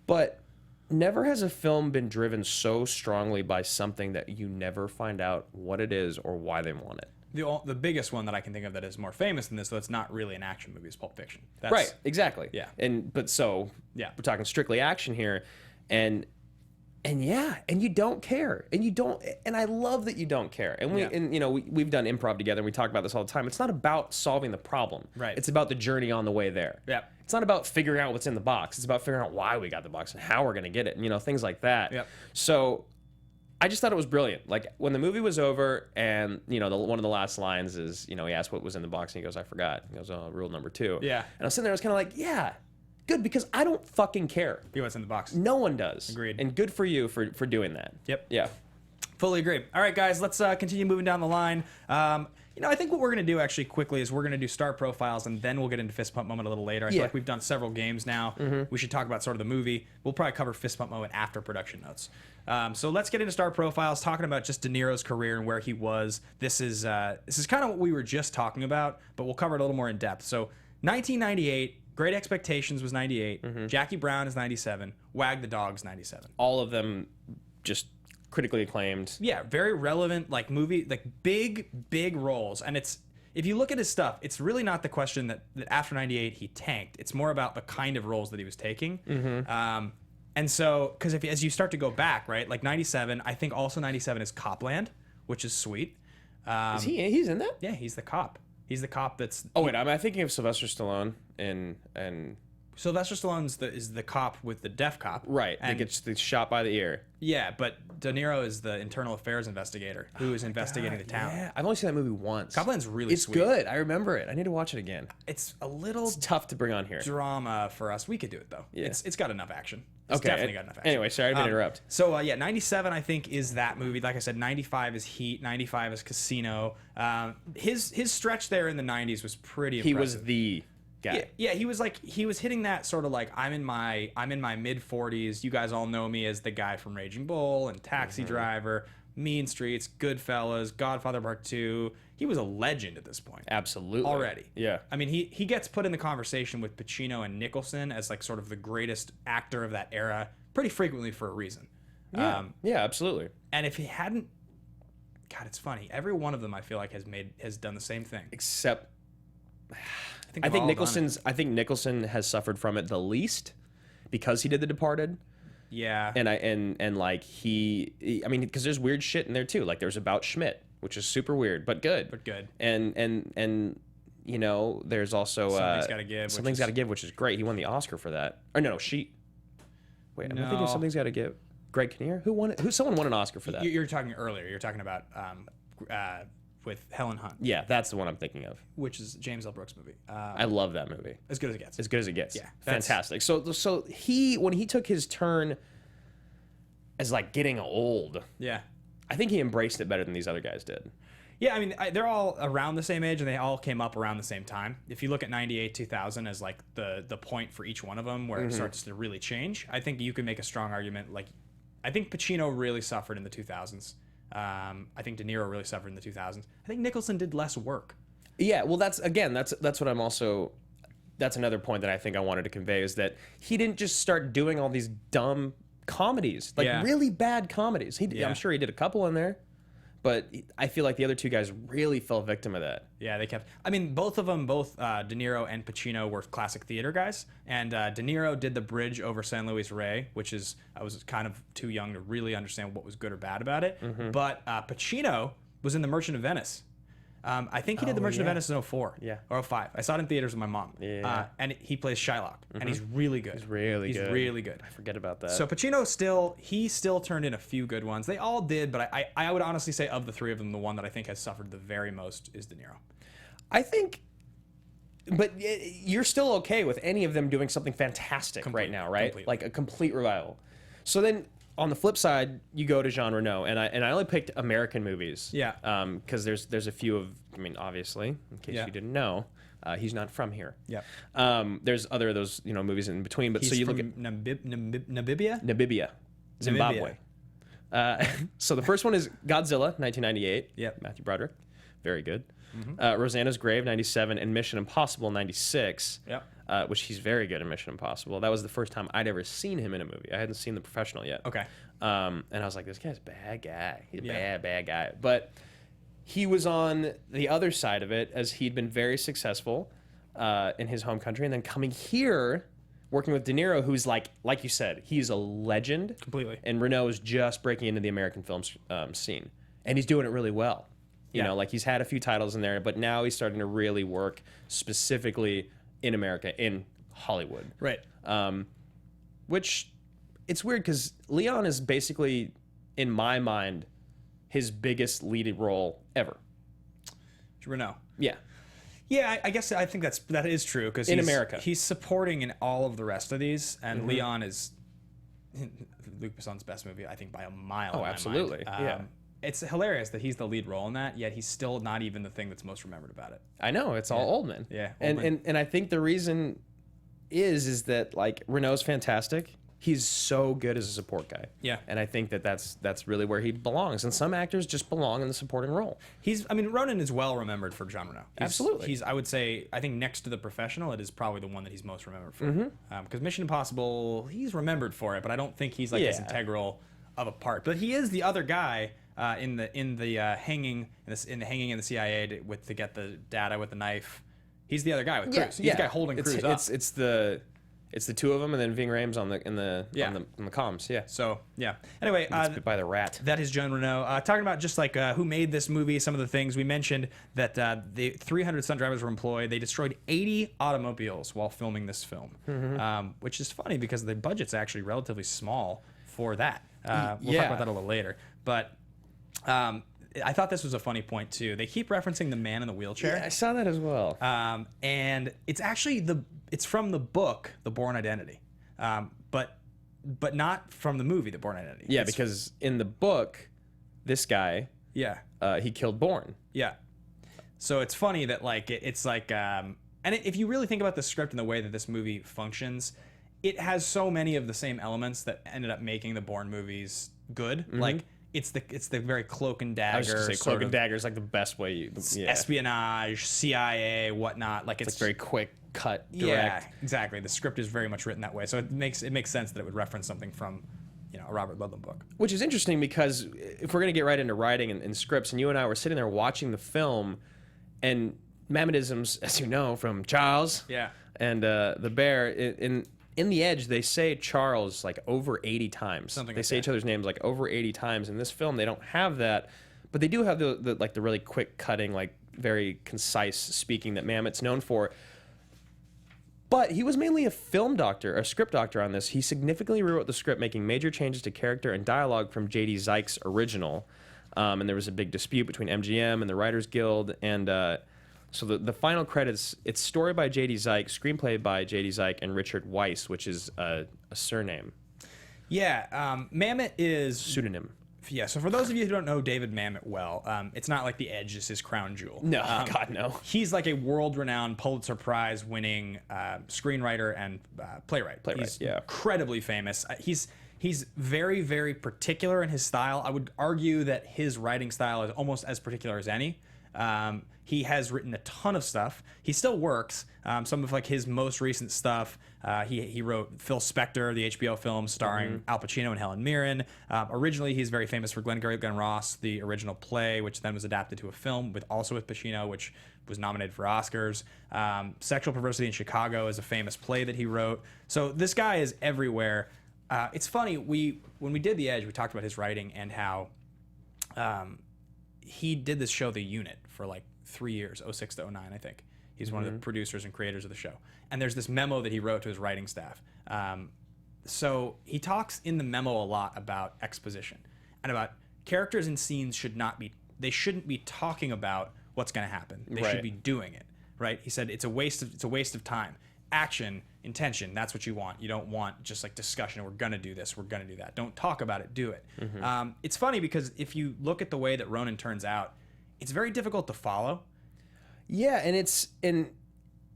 But never has a film been driven so strongly by something that you never find out what it is or why they want it. The biggest one that I can think of that is more famous than this, though it's not really an action movie, is Pulp Fiction. Right, exactly. Yeah. But we're talking strictly action here, and you don't care, and I love that you don't care. And we've done improv together, and we talk about this all the time. It's not about solving the problem. Right. It's about the journey on the way there. Yeah. it's not about figuring out what's in the box. It's about figuring out why we got the box and how we're going to get it, and, you know, things like that. Yep. So I just thought it was brilliant. Like, when the movie was over and, you know, one of the last lines is, you know, he asked what was in the box and he goes, I forgot. He goes, oh, rule number 2. Yeah. And I was sitting there, I was kind of like, yeah, good, because I don't fucking care. Be what's in the box. No one does. Agreed. And good for you for doing that. Yep. Yeah. Fully agree. All right, guys, let's continue moving down the line. You know, I think what we're going to do actually quickly is we're going to do star profiles, and then we'll get into fist pump moment a little later. I feel like we've done several games now. We should talk about sort of the movie. We'll probably cover fist pump moment after production notes. So let's get into star profiles, talking about just De Niro's career and where he was. This is kind of what we were just talking about, but we'll cover it a little more in depth. So 1998, Great Expectations was 98, Jackie Brown is 97, Wag the Dog's 97. All of them just critically acclaimed. Yeah, very relevant, like movie, like big roles. And it's, if you look at his stuff, it's really not the question that after 98 he tanked. It's more about the kind of roles that he was taking. And so, because as you start to go back, right, like 97, I think also 97 is Copland, which is sweet. Is he's in that? Yeah, he's the cop. He's the cop that's... Oh, wait, I'm thinking of Sylvester Stallone and Sylvester Stallone is the cop with the deaf cop. right, And that gets shot by the ear. yeah, but De Niro is the internal affairs investigator who is investigating the town. Yeah, I've only seen that movie once. Copland's really it's sweet. good. I remember it. I need to watch it again. It's a little It's tough to bring on here. drama for us. We could do it though. Yeah. It's got enough action. It's Okay. definitely got enough action. Anyway, sorry, I didn't interrupt. So yeah, 97 I think is that movie. Like I said, 95 is Heat, 95 is Casino. His stretch there in the 90s was pretty He impressive. was the guy. Yeah, he was hitting that sort of like I'm in my mid 40s. You guys all know me as the guy from Raging Bull and Taxi Driver, Mean Streets, Goodfellas, Godfather Part 2. He was a legend at this point. Absolutely. Already. Yeah. I mean, he gets put in the conversation with Pacino and Nicholson as like sort of the greatest actor of that era pretty frequently for a reason. Yeah, yeah, absolutely. And if he hadn't, God, it's funny. Every one of them I feel like has done the same thing. Except I think I think Nicholson has suffered from it the least because he did The Departed. Yeah. And like I mean, because there's weird shit in there too. Like there's About Schmidt, which is super weird but good. But good. And you know, there's also Something's Gotta Give. Something's Gotta Give, which is great. He won the Oscar for that. Or no, she. Wait, I'm thinking Something's Gotta Give. Greg Kinnear? Who won it? Someone won an Oscar for that. You're talking earlier. You're talking about with Helen Hunt. Yeah, that's the one I'm thinking of. Which is James L. Brooks' movie. I love that movie. As good as it gets. As good as it gets. Yeah, fantastic. So when he took his turn as like getting old, Yeah. I think he embraced it better than these other guys did. Yeah, I mean, they're all around the same age, and they all came up around the same time. If you look at 98, 2000 as like the point for each one of them where it starts to really change, I think you can make a strong argument. Like, I think Pacino really suffered in the 2000s. I think De Niro really suffered in the 2000s. I think Nicholson did less work. Yeah, well, that's what I'm also. That's another point that I think I wanted to convey is that he didn't just start doing all these dumb comedies, like really bad comedies. I'm sure he did a couple in there, but I feel like the other two guys really fell victim of that. Yeah, they kept. I mean, both of them, De Niro and Pacino, were classic theater guys. And De Niro did The Bridge over San Luis Rey, which is I was kind of too young to really understand what was good or bad about it. But Pacino was in The Merchant of Venice. I think he did The Merchant of Venice in 04 or 05. I saw it in theaters with my mom. And he plays Shylock, and he's really good. He's really good. I forget about that. So Pacino still turned in a few good ones. They all did, but I would honestly say of the three of them, the one that I think has suffered the very most is De Niro. I think, but you're still okay with any of them doing something fantastic right now, right? Completely. Like a complete revival. So then on the flip side, you go to Jean Reno, and I only picked American movies. Yeah. Because there's a few of, I mean, obviously, in case you didn't know, he's not from here. Yeah. There's other of those movies in between, but He's so you from look at Namibia? Namibia, Zimbabwe. So the first one is Godzilla, 1998. Yep. Matthew Broderick, very good. Rosanna's Grave, 97, and Mission Impossible, 96. Yep. Which he's very good in Mission Impossible. That was the first time I'd ever seen him in a movie. I hadn't seen The Professional yet. Okay. And I was like, this guy's a bad guy. He's a bad guy. But he was on the other side of it as he'd been very successful in his home country. And then coming here, working with De Niro, who's like you said, he's a legend. Completely. And Reno is just breaking into the American film scene. And he's doing it really well. You know, like he's had a few titles in there, but now he's starting to really work specifically in America, in Hollywood. Right. Which it's weird because Leon is basically, in my mind, his biggest lead role ever. Reno. Yeah. Yeah, I guess I think that is true because in America he's supporting in all of the rest of these, and Leon is Luc Besson's best movie, I think, by a mile. Oh, in my absolutely. mind. Yeah. It's hilarious that he's the lead role in that, yet he's still not even the thing that's most remembered about it. I know, it's all Oldman. Yeah, and I think the reason is that like Renault's fantastic. He's so good as a support guy. Yeah. And I think that's really where he belongs. And some actors just belong in the supporting role. Ronin is well remembered for John Reno. Absolutely. I would say, I think next to The Professional, it is probably the one that he's most remembered for. Because Mission Impossible, he's remembered for it, but I don't think he's like as integral of a part. But he is the other guy in the hanging in the CIA to get the data with the knife. He's the other guy with Cruz. He's the guy holding Cruz up. It's the two of them, and then Ving Rhames on the comms. Yeah. So yeah. Anyway, bit by the rat. That is John Reno. Talking about just like who made this movie, some of the things we mentioned that the 300 stunt drivers were employed. They destroyed 80 automobiles while filming this film, which is funny because the budget's actually relatively small for that. We'll talk about that a little later, but. I thought this was a funny point too. They keep referencing the man in the wheelchair. Yeah, I saw that as well. And it's actually it's from the book, The Bourne Identity, but not from the movie, The Bourne Identity. Yeah, because in the book, this guy, he killed Bourne. Yeah. So it's funny that like it's like, and if you really think about the script and the way that this movie functions, it has so many of the same elements that ended up making the Bourne movies good. Like. It's the very cloak and dagger. I was just gonna say cloak and dagger is like the best way. Espionage, CIA, whatnot. Like it's like very quick, cut, direct. Yeah, exactly. The script is very much written that way, so it makes sense that it would reference something from, a Robert Ludlum book. Which is interesting because if we're gonna get right into writing and scripts, and you and I were sitting there watching the film, and Mametisms, as you know, from Charles, and the Bear in The Edge, they say Charles like over 80 times. They say each other's names like over 80 times. In this film, they don't have that, but they do have the really quick cutting, like very concise speaking that Mamet's known for. But he was mainly a script doctor on this. He significantly rewrote the script, making major changes to character and dialogue from J.D. Zeik's original. And there was a big dispute between MGM and the Writers Guild, and so the final credits, it's story by J.D. Zeik, screenplay by J.D. Zeik, and Richard Weisz, which is a surname. Yeah, Mamet is... Pseudonym. Yeah, so for those of you who don't know David Mamet well, it's not like The Edge is his crown jewel. No, God, no. He's like a world-renowned Pulitzer Prize-winning screenwriter and playwright. He's incredibly famous. He's very, very particular in his style. I would argue that his writing style is almost as particular as any. He has written a ton of stuff. He still works. Some of like his most recent stuff, he wrote Phil Spector, the HBO film starring Al Pacino and Helen Mirren. Originally, he's very famous for Glengarry Glen Ross, the original play, which then was adapted to a film with Pacino, which was nominated for Oscars. Sexual Perversity in Chicago is a famous play that he wrote. So this guy is everywhere. It's funny, when we did The Edge, we talked about his writing and how he did this show, The Unit, for like 3 years, 06 to 09, I think. He's one of the producers and creators of the show. And there's this memo that he wrote to his writing staff. So he talks in the memo a lot about exposition and about characters and scenes shouldn't be talking about what's going to happen. They should be doing it, right? He said it's a waste of time. Action, intention, that's what you want. You don't want just like discussion. We're going to do this. We're going to do that. Don't talk about it. Do it. It's funny because if you look at the way that Ronin turns out, it's very difficult to follow. Yeah, and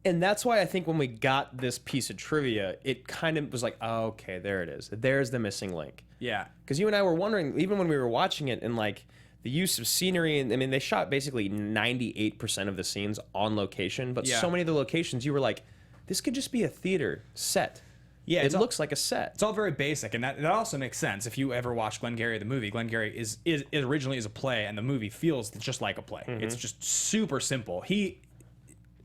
that's why I think when we got this piece of trivia, it kind of was like, oh, okay, there it is. There's the missing link. Yeah. Because you and I were wondering, even when we were watching it, and like the use of scenery, and I mean, they shot basically 98% of the scenes on location, but so many of the locations, you were like, this could just be a theater set. Yeah, it looks like a set. It's all very basic, and that also makes sense. If you ever watch Glengarry the movie, Glengarry is originally is a play, and the movie feels just like a play. It's just super simple.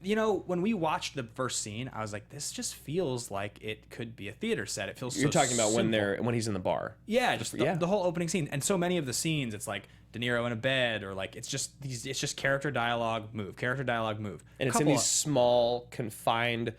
When we watched the first scene, I was like, this just feels like it could be a theater set. It feels You're talking about simple. when he's in the bar. Yeah, just the whole opening scene, and so many of the scenes, it's like De Niro in a bed, or like it's just character dialogue move, and it's in these small, confined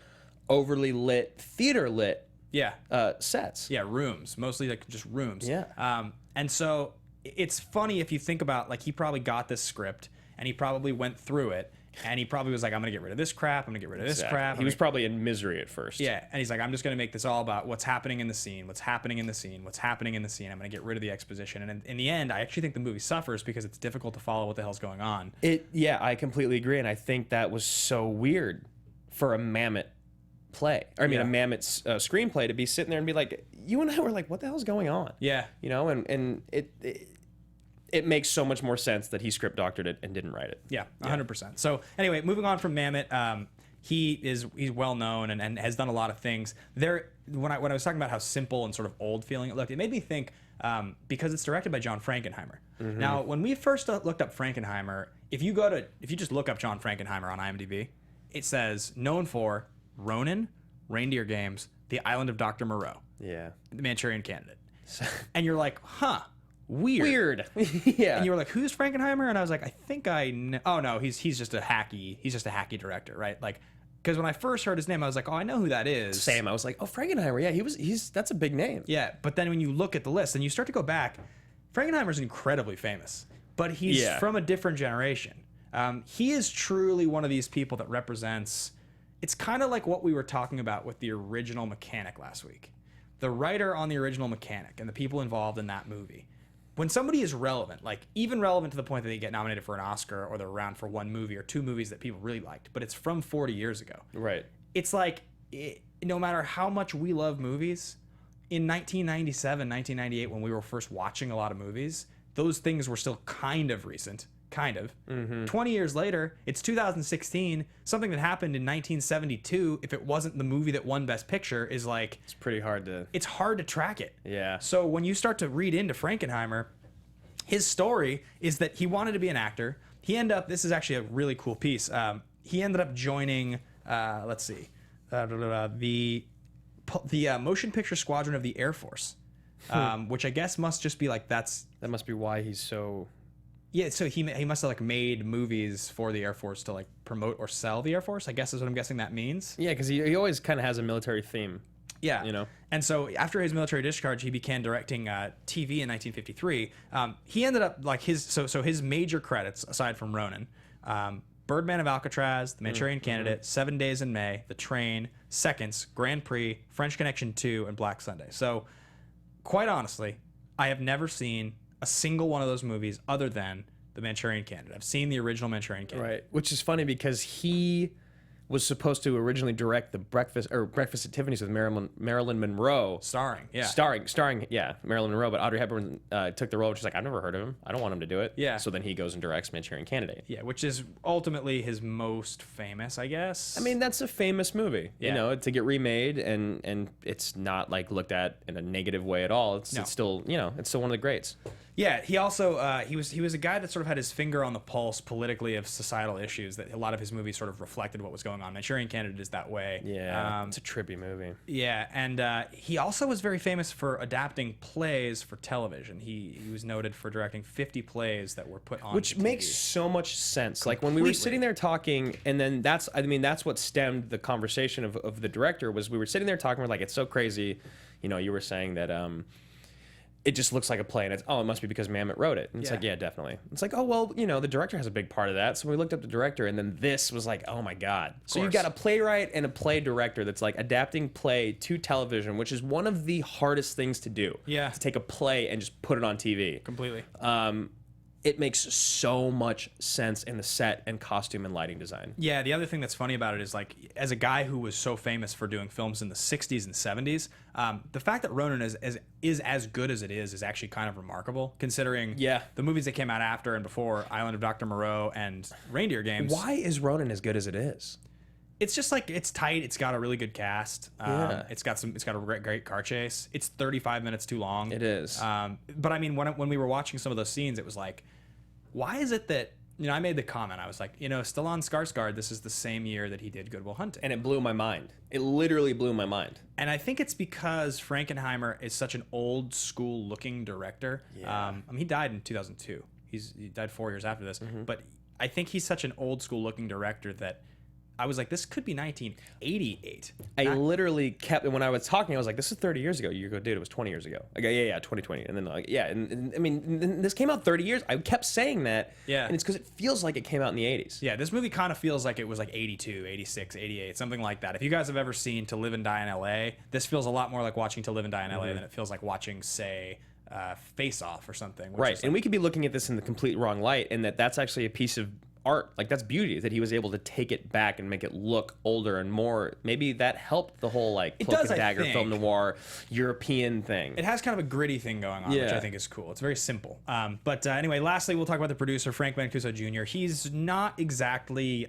overly lit, theater lit Yeah. sets. Yeah, rooms, mostly like just rooms. Yeah. And so it's funny if you think about, like, he probably got this script and he probably went through it and he probably was like, I'm gonna get rid of this crap, I'm gonna get rid of this crap. He was probably in misery at first. Yeah, and he's like, I'm just gonna make this all about what's happening in the scene, what's happening in the scene, what's happening in the scene. I'm gonna get rid of the exposition. And in the end, I actually think the movie suffers because it's difficult to follow what the hell's going on. Yeah, I completely agree, and I think that was so weird for a Mamet play. Or, I mean, Yeah. a Mamet's screenplay to be sitting there and be like, you and I were like, what the hell's going on? Yeah. You know, and it makes so much more sense that he script doctored it and didn't write it. Yeah, 100%. So anyway, moving on from Mamet, he's well known and has done a lot of things. When I was talking about how simple and sort of old feeling it looked, it made me think because it's directed by John Frankenheimer. Now, when we first looked up Frankenheimer, if you just look up John Frankenheimer on IMDb, it says known for Ronin, Reindeer Games, The Island of Dr. Moreau, Yeah. The Manchurian Candidate, and you're like, huh. Weird. Yeah. And you were like, "Who's Frankenheimer?" And I was like, "I think I know." Oh no, he's just a hacky director, right? Like, because when I first heard his name, I was like, "Oh, I know who that is." Same. I was like, oh, Frankenheimer. Yeah, that's a big name. Yeah, but then when you look at the list and you start to go back, Frankenheimer's incredibly famous, but he's from a different generation. He is truly one of these people that represents. It's kind of like what we were talking about with the original Mechanic last week. The writer on the original Mechanic and the people involved in that movie. When somebody is relevant, like even relevant to the point that they get nominated for an Oscar or they're around for one movie or two movies that people really liked, but it's from 40 years ago. Right. It's like, no matter how much we love movies, in 1997, 1998, when we were first watching a lot of movies, those things were still kind of recent. Kind of. 20 years later, it's 2016. Something that happened in 1972, if it wasn't the movie that won Best Picture, is like... It's pretty hard to... It's hard to track it. Yeah. So when you start to read into Frankenheimer, his story is that he wanted to be an actor. He ended up... This is actually a really cool piece. He ended up joining... let's see. The Motion Picture Squadron of the Air Force, which I guess must just be like That must be why he's so... Yeah, so he must have like made movies for the Air Force to like promote or sell the Air Force, I guess is what I'm guessing that means. Yeah, because he always kind of has a military theme. Yeah. You know? And so after his military discharge, he began directing TV in 1953. He ended up like his major credits, aside from Ronin, Birdman of Alcatraz, The Manchurian Candidate, 7 Days in May, The Train, Seconds, Grand Prix, French Connection 2, and Black Sunday. So quite honestly, I have never seen a single one of those movies other than The Manchurian Candidate. I've seen the original Manchurian Candidate. Right, which is funny because he was supposed to originally direct the Breakfast at Tiffany's with Marilyn Monroe. Starring, yeah, Marilyn Monroe, but Audrey Hepburn took the role. She's like, I've never heard of him. I don't want him to do it. Yeah. So then he goes and directs Manchurian Candidate. Yeah, which is ultimately his most famous, I guess. I mean, that's a famous movie, Yeah. you know, to get remade, and it's not like looked at in a negative way at all. It's still, you know, it's still one of the greats. Yeah, he also he was a guy that sort of had his finger on the pulse politically of societal issues. That a lot of his movies sort of reflected what was going on. Manchurian Candidate is that way. Yeah, it's a trippy movie. Yeah, and he also was very famous for adapting plays for television. He was noted for directing 50 plays that were put on, which TV. makes so much sense. Like when we were sitting there talking, and then that's what stemmed the conversation of the director. Was we were sitting there talking, we're like, it's so crazy. You know, you were saying that it just looks like a play, and it's, it must be because Mamet wrote it. And it's like, yeah, definitely. It's like, oh, well, you know, the director has a big part of that. So we looked up the director, and then this was like, oh my God. So you've got a playwright and a play director that's like adapting play to television, which is one of the hardest things to do. Yeah. To take a play and just put it on TV. Completely. It makes so much sense in the set and costume and lighting design. Yeah, the other thing that's funny about it is, like, as a guy who was so famous for doing films in the 60s and 70s, the fact that Ronin is as good as it is actually kind of remarkable, considering the movies that came out after and before Island of Dr. Moreau and Reindeer Games. Why is Ronin as good as it is? It's just like, it's tight. It's got a really good cast. It's got a great car chase. It's 35 minutes too long. It is. But I mean, when we were watching some of those scenes, it was like, why is it that, you know, I made the comment. I was like, you know, Stellan Skarsgård, this is the same year that he did Good Will Hunting. And it blew my mind. It literally blew my mind. And I think it's because Frankenheimer is such an old school looking director. Yeah. I mean, he died in 2002. He died 4 years after this. But I think he's such an old school looking director that I was like, this could be 1988. I literally kept, when I was talking, I was like, this is 30 years ago. You go, dude, it was 20 years ago. I go, yeah, 2020. And then like, yeah, and I mean, this came out 30 years. I kept saying that. Yeah. And it's because it feels like it came out in the 80s. Yeah, this movie kind of feels like it was like 82, 86, 88, something like that. If you guys have ever seen To Live and Die in L.A., this feels a lot more like watching To Live and Die in L.A. than it feels like watching, say, Face Off or something. Right, and we could be looking at this in the complete wrong light, and that's actually a piece of art. Like, that's beauty, that he was able to take it back and make it look older and more. Maybe that helped the whole like cloak and dagger film noir European thing. It has kind of a gritty thing going on, which I think is cool. It's very simple. But anyway, lastly, we'll talk about the producer, Frank Mancuso Jr. He's not exactly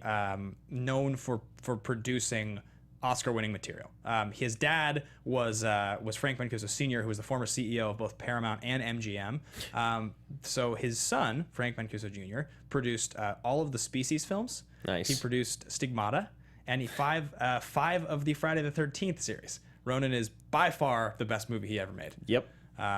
known for producing Oscar-winning material. His dad was Frank Mancuso Sr., who was the former CEO of both Paramount and MGM. So his son, Frank Mancuso Jr., produced all of the Species films. Nice. He produced Stigmata, and five of the Friday the 13th series. Ronin is by far the best movie he ever made. Yep.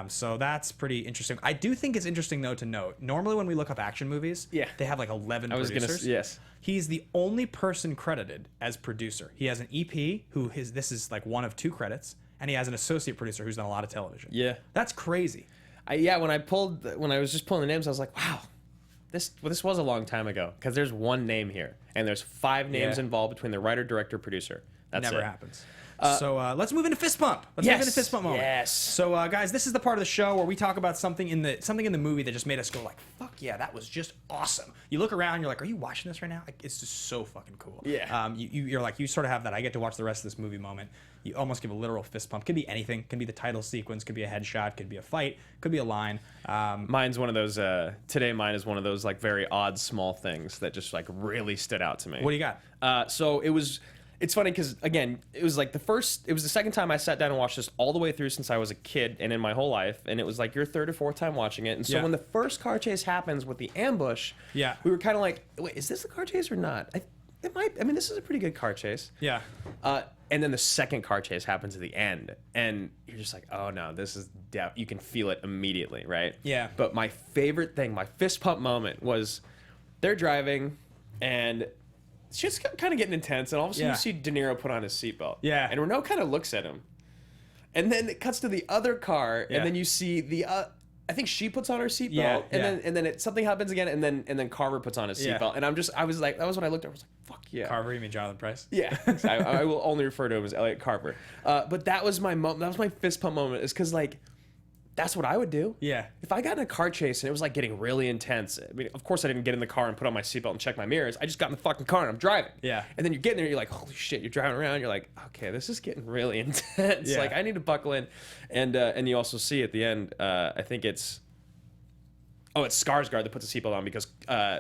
So that's pretty interesting. I do think it's interesting, though, to note, normally when we look up action movies, they have like 11 producers. Yes. He's the only person credited as producer. He has an EP this is like one of 2 credits, and he has an associate producer who's done a lot of television. Yeah. That's crazy. When I was just pulling the names, I was like, wow, this was a long time ago, because there's one name here, and there's 5 names involved between the writer, director, producer. That's Never it. happens. So let's move into fist bump. Let's move into fist bump moment. Yes. So guys, this is the part of the show where we talk about something in the movie that just made us go like, fuck yeah, that was just awesome. You look around, you're like, are you watching this right now? Like, it's just so fucking cool. Yeah. You're like, you sort of have that I get to watch the rest of this movie moment. You almost give a literal fist pump. Could be anything. Could be the title sequence. Could be a headshot. Could be a fight. Could be a line. Mine's one of those. Today, mine is one of those like very odd small things that just like really stood out to me. What do you got? So it was. It's funny because, again, it was the second time I sat down and watched this all the way through since I was a kid and in my whole life. And it was like your 3rd or 4th time watching it. And so when the first car chase happens with the ambush, we were kind of like, wait, is this a car chase or not? This is a pretty good car chase. Yeah. And then the second car chase happens at the end. And you're just like, oh no, this is you can feel it immediately, right? Yeah. But my favorite thing, my fist pump moment was they're driving and it's just kind of getting intense, and all of a sudden you see De Niro put on his seatbelt. Yeah. And Reno kind of looks at him. And then it cuts to the other car, and then you see the I think she puts on her seatbelt, and then something happens again, and then Carver puts on his seatbelt. And I was like, that was when I looked at her, I was like, fuck yeah. Carver, you mean Jonathan Pryce? Yeah. I will only refer to him as Elliot Carver. But that was my fist pump moment, is because like, that's what I would do. Yeah. If I got in a car chase and it was like getting really intense, I mean, of course I didn't get in the car and put on my seatbelt and check my mirrors. I just got in the fucking car and I'm driving. Yeah. And then you're getting there, you're like, holy shit, you're driving around. You're like, okay, this is getting really intense. Yeah. Like, I need to buckle in. And you also see at the end, I think it's Skarsgård that puts a seatbelt on, because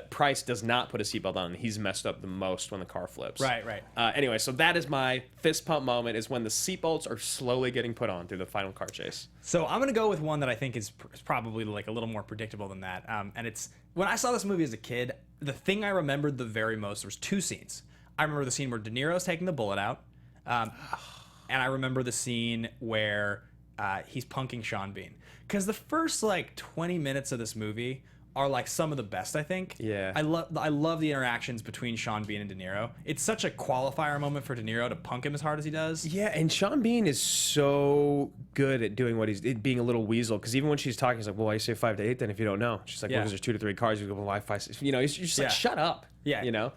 Pryce does not put a seatbelt on. He's messed up the most when the car flips. Right. Anyway, so that is my fist pump moment, is when the seatbelts are slowly getting put on through the final car chase. So I'm going to go with one that I think is probably like a little more predictable than that. And it's, when I saw this movie as a kid, the thing I remembered the very most, there was 2 scenes. I remember the scene where De Niro's taking the bullet out. And I remember the scene where he's punking Sean Bean. Because the first like 20 minutes of this movie are like some of the best, I think. Yeah. I love the interactions between Sean Bean and De Niro. It's such a qualifier moment for De Niro to punk him as hard as he does. Yeah, and Sean Bean is so good at doing what he's being a little weasel, because even when she's talking, he's like, well, why you say 5 to 8 then if you don't know? She's like, well, because there's 2 to 3 cars. You go, well, why 5? You know, he's just like, shut up. Yeah. You know?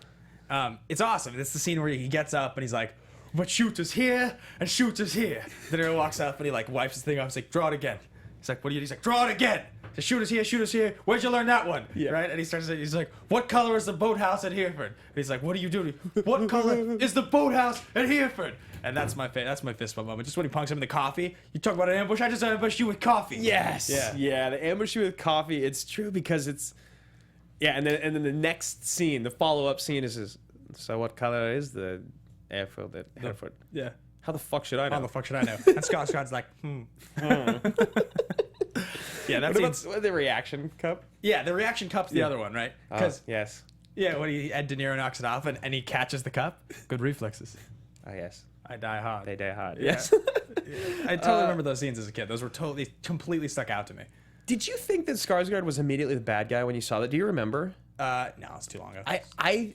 It's awesome. It's the scene where he gets up and he's like, but shooters here and shooters here. De Niro walks up and he like wipes his thing off. He's like, draw it again. He's like, what do you do? He's like, draw it again. The shooters here. Where'd you learn that one? Yeah. Right? And he's like, what color is the boathouse at Hereford? And he's like, what are you doing? What color is the boathouse at Hereford? And that's my fist bump moment. Just when he punks him in the coffee. You talk about an ambush. I just ambushed you with coffee. Yes. Yeah. The ambush you with coffee. It's true, because it's. Yeah, and then the next scene, the follow-up scene is so what color is the airfield at Hereford? Yeah. How the fuck should I know? How the fuck should I know? And Skarsgård's like, Yeah, that's the reaction cup. Yeah, the reaction cup's the other one, right? Because yes. Yeah, when Ed De Niro knocks it off and he catches the cup. Good reflexes. Oh yes. I die hard. They die hard. Yeah. Yes. I totally remember those scenes as a kid. Those were completely stuck out to me. Did you think that Skarsgård was immediately the bad guy when you saw that? Do you remember? No, it's too long ago. I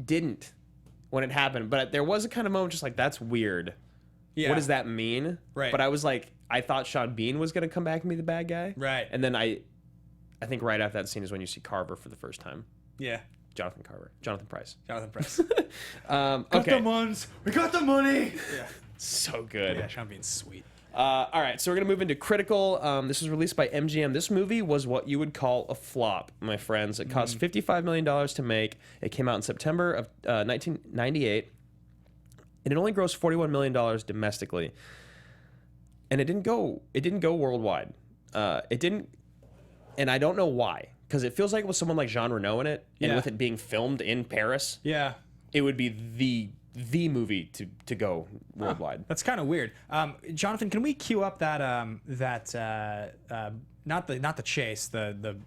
didn't. when it happened. But there was a kind of moment just like, that's weird. Yeah. What does that mean? Right. But I was like, I thought Sean Bean was going to come back and be the bad guy. Right. And then I think right after that scene is when you see Carver for the first time. Yeah. Jonathan Pryce. Jonathan Pryce. Okay. Got the muns. We got the money. Yeah. So good. Yeah, Sean Bean's sweet. All right, so we're going to move into critical. This was released by MGM. This movie was what you would call a flop, my friends. It cost $55 million to make. It came out in September of 1998. And it only grossed $41 million domestically. And it didn't go worldwide. It didn't, and I don't know why. Because it feels like it was someone like Jean Reno in it. And with it being filmed in Paris, it would be the movie to go worldwide. That's kind of weird. Jonathan, can we cue up that not the chase, the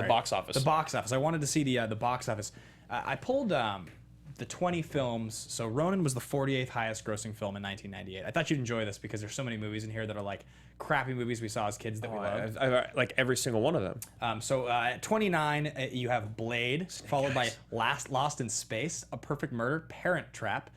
box office. The box office. I wanted to see the box office. I pulled the 20 films. So Ronin was the 48th highest grossing film in 1998. I thought you'd enjoy this because there's so many movies in here that are like crappy movies we saw as kids that we loved. I like every single one of them. So at 29, you have Blade, followed by Lost in Space, A Perfect Murder, Parent Trap,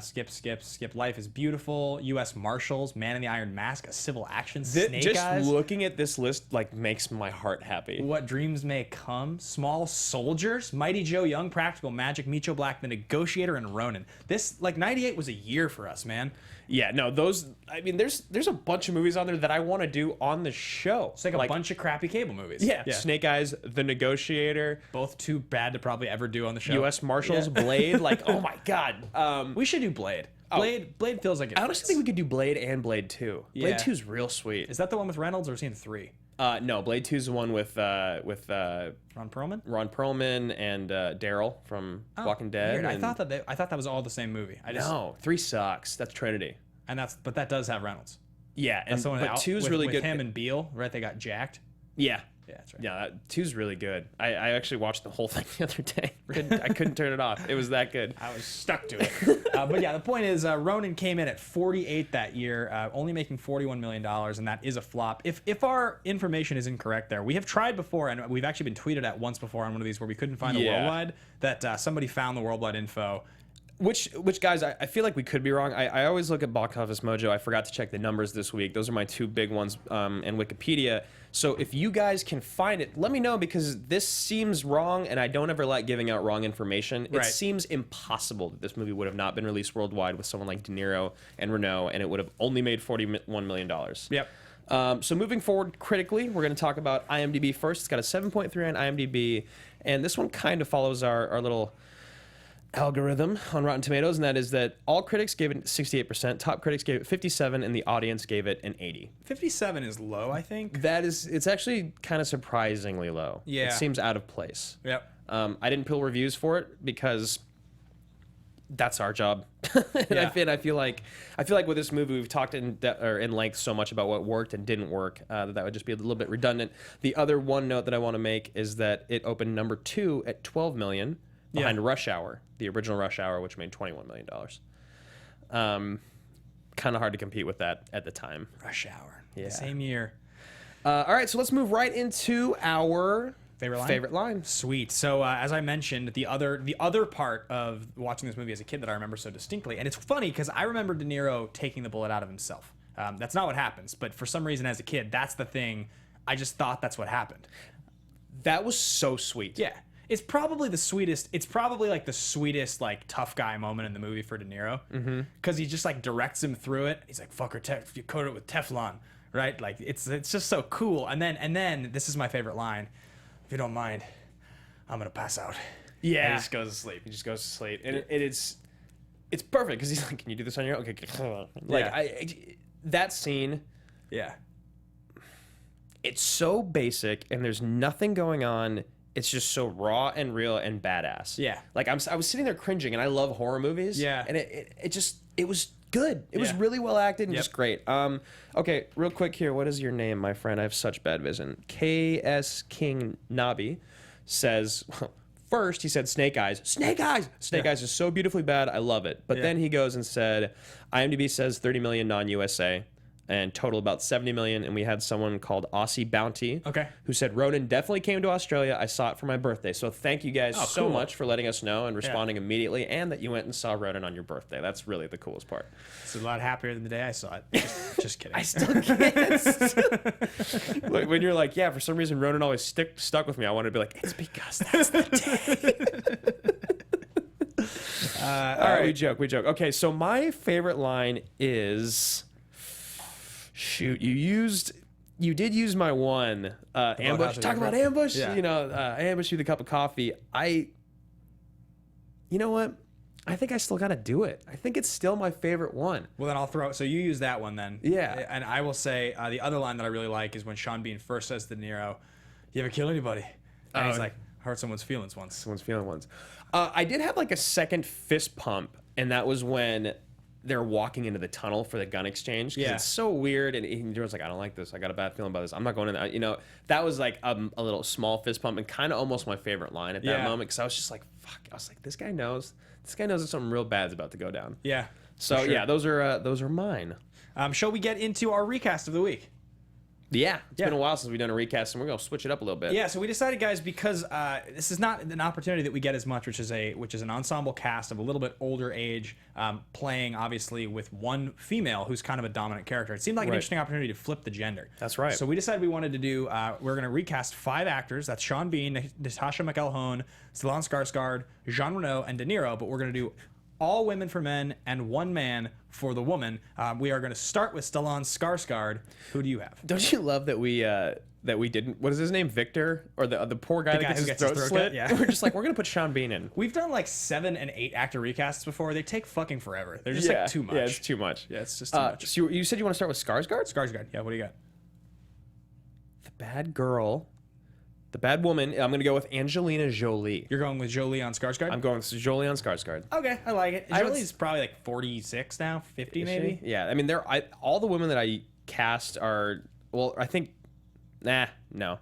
Skip, Life is Beautiful, U.S. Marshals, Man in the Iron Mask, A Civil Action, Snake just Eyes. looking at this list like makes my heart happy. What Dreams May Come, Small Soldiers, Mighty Joe Young, Practical Magic, Meet Black, The Negotiator, and Ronin. This, 98 was a year for us, man. Yeah, no, those, I mean, there's a bunch of movies on there that I want to do on the show. It's like a bunch of crappy cable movies. Yeah, Snake Eyes, The Negotiator. Both too bad to probably ever do on the show. U.S. Marshals, Blade, oh my God. We should do Blade. Blade feels like it I honestly think we could do Blade and Blade 2. Yeah. Blade 2 is real sweet. Is that the one with Reynolds or is he in 3? No, Blade 2 is the one with Ron Perlman? Ron Perlman and Daryl from Walking Dead. Weird. I thought that was all the same movie. No, 3 sucks. That's Trinity. But that does have Reynolds. Yeah, That's the one but 2 is really with good. Him and Beale, right? They got jacked. Yeah. Yeah, that's right. Yeah, 2's really good. I actually watched the whole thing the other day. I couldn't turn it off. It was that good. I was stuck to it. But yeah, the point is, Ronin came in at 48 that year, only making $41 million, and that is a flop. If our information is incorrect there, we have tried before, and we've actually been tweeted at once before on one of these where we couldn't find the worldwide, that somebody found the worldwide info. Which guys, I feel like we could be wrong. I always look at Box Office Mojo. I forgot to check the numbers this week. Those are my 2 big ones, and Wikipedia. So if you guys can find it, let me know, because this seems wrong, and I don't ever like giving out wrong information. It seems impossible that this movie would have not been released worldwide with someone like De Niro and Reno, and it would have only made $41 million. Yep. So moving forward critically, we're going to talk about IMDb first. It's got a 7.3 on IMDb, and this one kind of follows our little algorithm on Rotten Tomatoes, and that is that all critics gave it 68%, top critics gave it 57%, and the audience gave it an 80%. 57 is low, I think. It's actually kind of surprisingly low. Yeah. It seems out of place. Yep. I didn't pull reviews for it because that's our job. And I feel like with this movie we've talked in length so much about what worked and didn't work that would just be a little bit redundant. The other one note that I want to make is that it opened number 2 at $12 million. Behind Rush Hour, the original Rush Hour, which made $21 million. Kind of hard to compete with that at the time. Rush Hour. Yeah. The same year. All right, so let's move right into our favorite line. Sweet. So as I mentioned, the other part of watching this movie as a kid that I remember so distinctly, and it's funny because I remember De Niro taking the bullet out of himself. That's not what happens, but for some reason as a kid, that's the thing. I just thought that's what happened. That was so sweet. Yeah. It's probably the sweetest. It's probably like the sweetest like tough guy moment in the movie for De Niro, because he just like directs him through it. He's like, "Fucker, you coat it with Teflon," right? Like it's just so cool. And then this is my favorite line. If you don't mind, I'm gonna pass out. Yeah, and he just goes to sleep. He just goes to sleep, and it's perfect because he's like, "Can you do this on your own?" Okay, like that scene. Yeah, it's so basic, and there's nothing going on. It's just so raw and real and badass. Yeah. Like I was sitting there cringing, and I love horror movies. Yeah. And it was good. It was really well acted and just great. Okay, real quick here. What is your name, my friend? I have such bad vision. KS King Nabi says, first he said Snake Eyes. Snake Eyes! Snake Eyes is so beautifully bad. I love it. But then he goes and said, IMDb says 30 million non-USA. and total about 70 million. And we had someone called Aussie Bounty, Okay. who said Ronin definitely came to Australia. I saw it for my birthday. So thank you guys so cool. much for letting us know and responding immediately, and that you went and saw Ronin on your birthday. That's really the coolest part. It's a lot happier than the day I saw it. Just kidding. I still can't. When you're like, yeah, for some reason Ronin always stuck with me. I want to be like, it's because that's the day. All right, we joke. Okay, so my favorite line is, shoot, you did use my one ambush. Talk about ambush. Yeah. I ambushed you with a cup of coffee. You know what? I think I still gotta do it. I think it's still my favorite one. Well, then I'll throw. So you use that one then. Yeah. And I will say the other line that I really like is when Sean Bean first says to De Niro, "You ever kill anybody?" And he's like, "Hurt someone's feelings once." Someone's feeling ones. I did have like a second fist pump, and that was when they're walking into the tunnel for the gun exchange. Yeah. It's so weird, and Jordan's like, I don't like this. I got a bad feeling about this. I'm not going in there. That was like a little small fist pump, and kind of almost my favorite line at that moment, because I was just like, fuck. I was like, this guy knows that something real bad's about to go down. Yeah. So for sure. yeah, those are mine. Shall we get into our recast of the week? Yeah, it's been a while since we've done a recast, and we're gonna switch it up a little bit. Yeah, so we decided, guys, because this is not an opportunity that we get as much, which is an ensemble cast of a little bit older age, playing obviously with one female who's kind of a dominant character. It seemed like an interesting opportunity to flip the gender. That's right. So we decided we wanted to do. We're going to recast 5 actors. That's Sean Bean, Natascha McElhone, Stellan Skarsgård, Jean Reno, and De Niro. But we're going to do all women for men and one man for the woman. We are going to start with Stellan Skarsgård. Who do you have? Don't you love that we didn't? What is his name? Victor, or the poor guy, The guy that who gets gets his his throat throat slit? cut, yeah. We're just like, we're gonna put Sean Bean in. We've done like 7 and 8 actor recasts before. They take fucking forever. They're just like too much. Yeah, it's too much. Yeah, it's just too much. So you said you want to start with Skarsgård? Skarsgård. Yeah, what do you got? The bad girl, the bad woman. I'm gonna go with Angelina Jolie. You're going with Jolie on Skarsgård? I'm going with Jolie on Skarsgård. Okay, I like it. I would Jolie's probably like 46 now, 50 maybe. Yeah, I mean, all the women that I cast are, well, I think, no.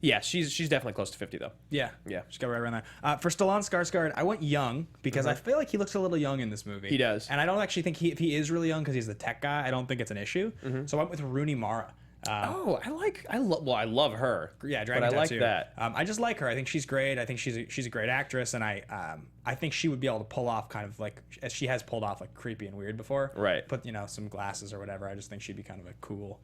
Yeah, she's definitely close to 50 though. Yeah, Yeah. She's got right around there. For Stellan Skarsgård, I went young because I feel like he looks a little young in this movie. He does. And I don't actually think if he is really young because he's the tech guy, I don't think it's an issue. So I went with Rooney Mara. I love her. Yeah, Dragon but I like Tattoo. that. I just like her. I think she's great. I think she's a great actress, and I think she would be able to pull off kind of like, as she has pulled off like creepy and weird before. Right. Put some glasses or whatever. I just think she'd be kind of a cool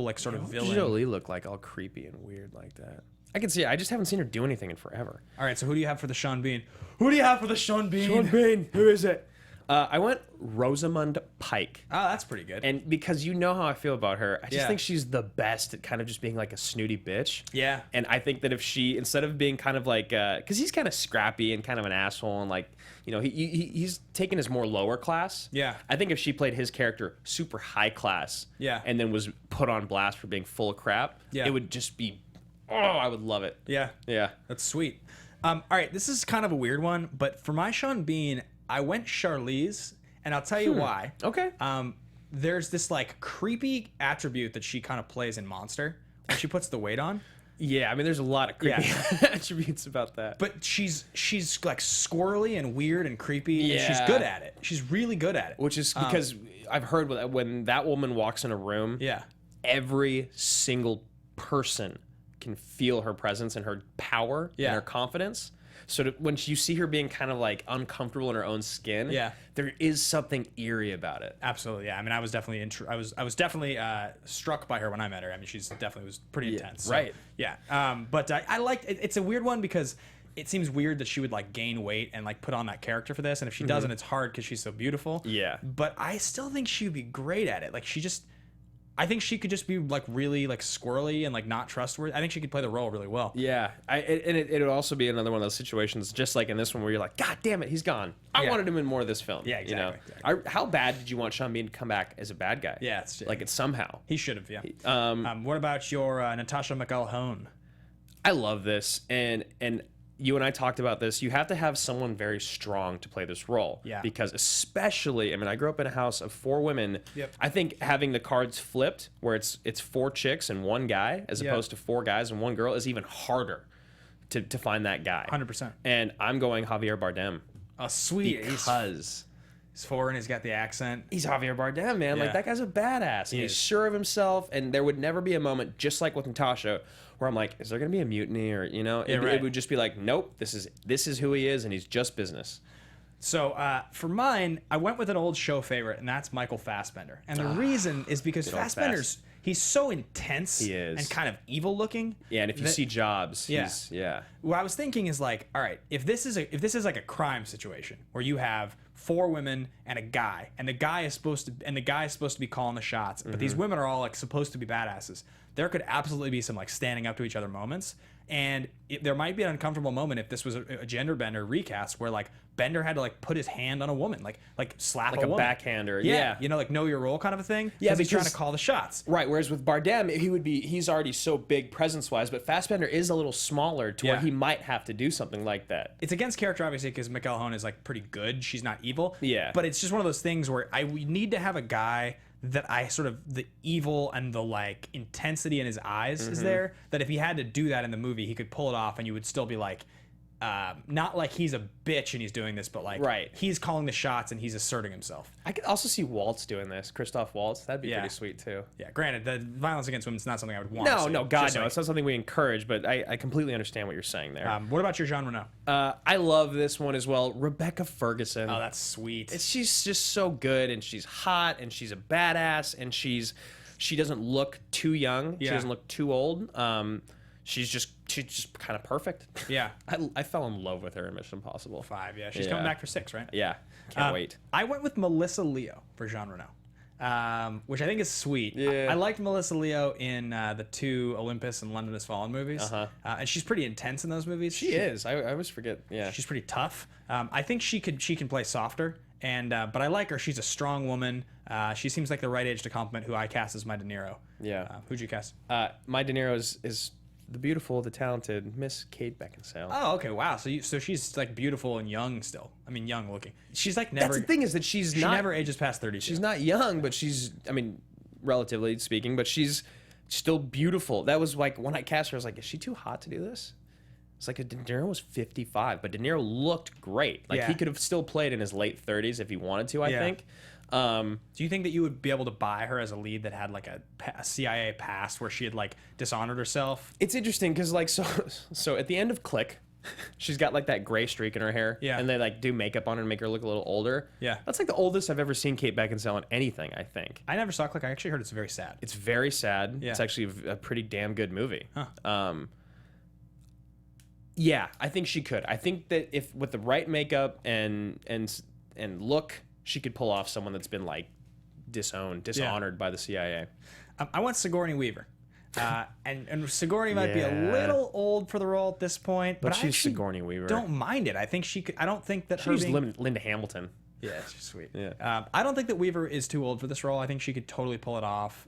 like sort of villain. Jolie look like all creepy and weird like that. I can see it. I just haven't seen her do anything in forever. All right, so who do you have for the Sean Bean? Who do you have for the Sean Bean? Sean Bean. Who is it? I went Rosamund Pike. Oh, that's pretty good. And because you know how I feel about her, I just Yeah. think she's the best at kind of just being like a snooty bitch. Yeah. And I think that if she, instead of being kind of like, because he's kind of scrappy and kind of an asshole and like, he's taken his more lower class. Yeah. I think if she played his character super high class. Yeah. And then was put on blast for being full of crap. Yeah. It would just be, I would love it. Yeah. Yeah. That's sweet. All right, this is kind of a weird one, but for my Sean Bean, I went Charlize, and I'll tell you why. Okay. There's this like creepy attribute that she kind of plays in Monster when she puts the weight on. Yeah, I mean, there's a lot of creepy attributes about that. But she's like squirrely and weird and creepy, and she's Yeah. good at it. She's really good at it. Which is because I've heard when that woman walks in a room, Yeah. every single person can feel her presence and her power Yeah. and her confidence. So when you see her being kind of like uncomfortable in her own skin, Yeah. there is something eerie about it. Absolutely, yeah. I mean, I was definitely I was definitely struck by her when I met her. I mean, she's definitely was pretty intense. So, right. Yeah. But I liked it. It's a weird one because it seems weird that she would like gain weight and like put on that character for this. And if she doesn't, it's hard because she's so beautiful. Yeah. But I still think she would be great at it. Like I think she could just be like really like squirrely and like not trustworthy. I think she could play the role really well. Yeah, it would also be another one of those situations, just like in this one, where you're like, God damn it, he's gone. I wanted him in more of this film. Yeah, exactly, How bad did you want Sean Bean to come back as a bad guy? Yeah, it's like it's somehow. He should have. Yeah. What about your Natascha McElhone? I love this, and you and I talked about this. You have to have someone very strong to play this role. Yeah. Because especially, I mean, I grew up in a house of 4 women. Yep. I think having the cards flipped, where it's 4 chicks and 1 guy, as opposed to 4 guys and 1 girl, is even harder to find that guy. 100%. And I'm going Javier Bardem. Oh, sweet. Because He's foreign. He's got the accent. He's Javier Bardem, man. Yeah. Like, that guy's a badass. And he's is. sure of himself, and there would never be a moment, just like with Natasha, where I'm like, is there going to be a mutiny? Or, you know, it would just be like, nope, this is who he is, and he's just business. So for mine, I went with an old show favorite, and that's Michael Fassbender. And the reason is because good old Fassbender's he's so intense He is. and kind of evil looking. Yeah, and if you see Jobs, yeah. What I was thinking is like, all right, if this is like a crime situation where you have 4 women and a guy, and the guy is supposed to be calling the shots, but these women are all like supposed to be badasses. There could absolutely be some like standing up to each other moments, and there might be an uncomfortable moment if this was a gender bender recast where like Bender had to like put his hand on a woman, like slap Like a a woman. backhander. Yeah, Yeah. you know, like know your role kind of a thing. Yeah, he's trying because- to call the shots. Right, whereas with Bardem, he's already so big presence-wise, but Fassbender is a little smaller to where Yeah. he might have to do something like that. It's against character, obviously, because McElhone is like pretty good. She's not evil. Yeah. But it's just one of those things where we need to have a guy that I sort of the evil and the like intensity in his eyes is there. That if he had to do that in the movie, he could pull it off, and you would still be like, not like he's a bitch and he's doing this, but like Right. he's calling the shots and he's asserting himself. I could also see Waltz doing this, Christoph Waltz. That'd be Yeah. pretty sweet too. Yeah. Granted, the violence against women is not something I would want. to see. No, God, Just no. like, It's not something we encourage, but I completely understand what you're saying there. what about your genre now? I love this one as well. Rebecca Ferguson. Oh, that's sweet. She's just so good, and she's hot, and she's a badass, and she doesn't look too young. She Yeah. doesn't look too old. She's just kind of perfect. Yeah. I fell in love with her in Mission Impossible 5. Yeah. She's Yeah. coming back for 6, right? Yeah, can't wait. I went with Melissa Leo for Jean Reno, which I think is sweet. Yeah. I liked Melissa Leo in the 2 Olympus and London Has Fallen movies. And she's pretty intense in those movies. She is. I always forget. Yeah. She's pretty tough. I think she can play softer. And but I like her. She's a strong woman. She seems like the right age to compliment who I cast as my De Niro. Yeah. Who'd you cast? My De Niro is the beautiful, the talented Miss Kate Beckinsale. Oh, okay. Wow. So she's like beautiful and young still. I mean, young looking. She's like never. That's the thing, is that she not never ages past 30. She's not young, but she's, I mean, relatively speaking, but she's still beautiful. That was like, when I cast her, I was like, is she too hot to do this? It's like De Niro was 55, but De Niro looked great. Like, Yeah. he could have still played in his late 30s if he wanted to, I think. Do you think that you would be able to buy her as a lead that had like a CIA past where she had like dishonored herself? It's interesting because, like, so at the end of Click, she's got like that gray streak in her hair. Yeah. And they like do makeup on her and make her look a little older. Yeah. That's like the oldest I've ever seen Kate Beckinsale in anything, I think. I never saw Click. I actually heard it's very sad. It's very sad. Yeah. It's actually a pretty damn good movie. Huh. Yeah, I think she could. I think that if with the right makeup and look, she could pull off someone that's been like dishonored by the CIA. I want Sigourney Weaver. And Sigourney might be a Yeah. little old for the role at this point, but I she's actually Sigourney Weaver. don't mind it. I think she could. I don't think that She's her being, Linda Hamilton. yeah, she's sweet. Yeah. I don't think that Weaver is too old for this role. I think she could totally pull it off.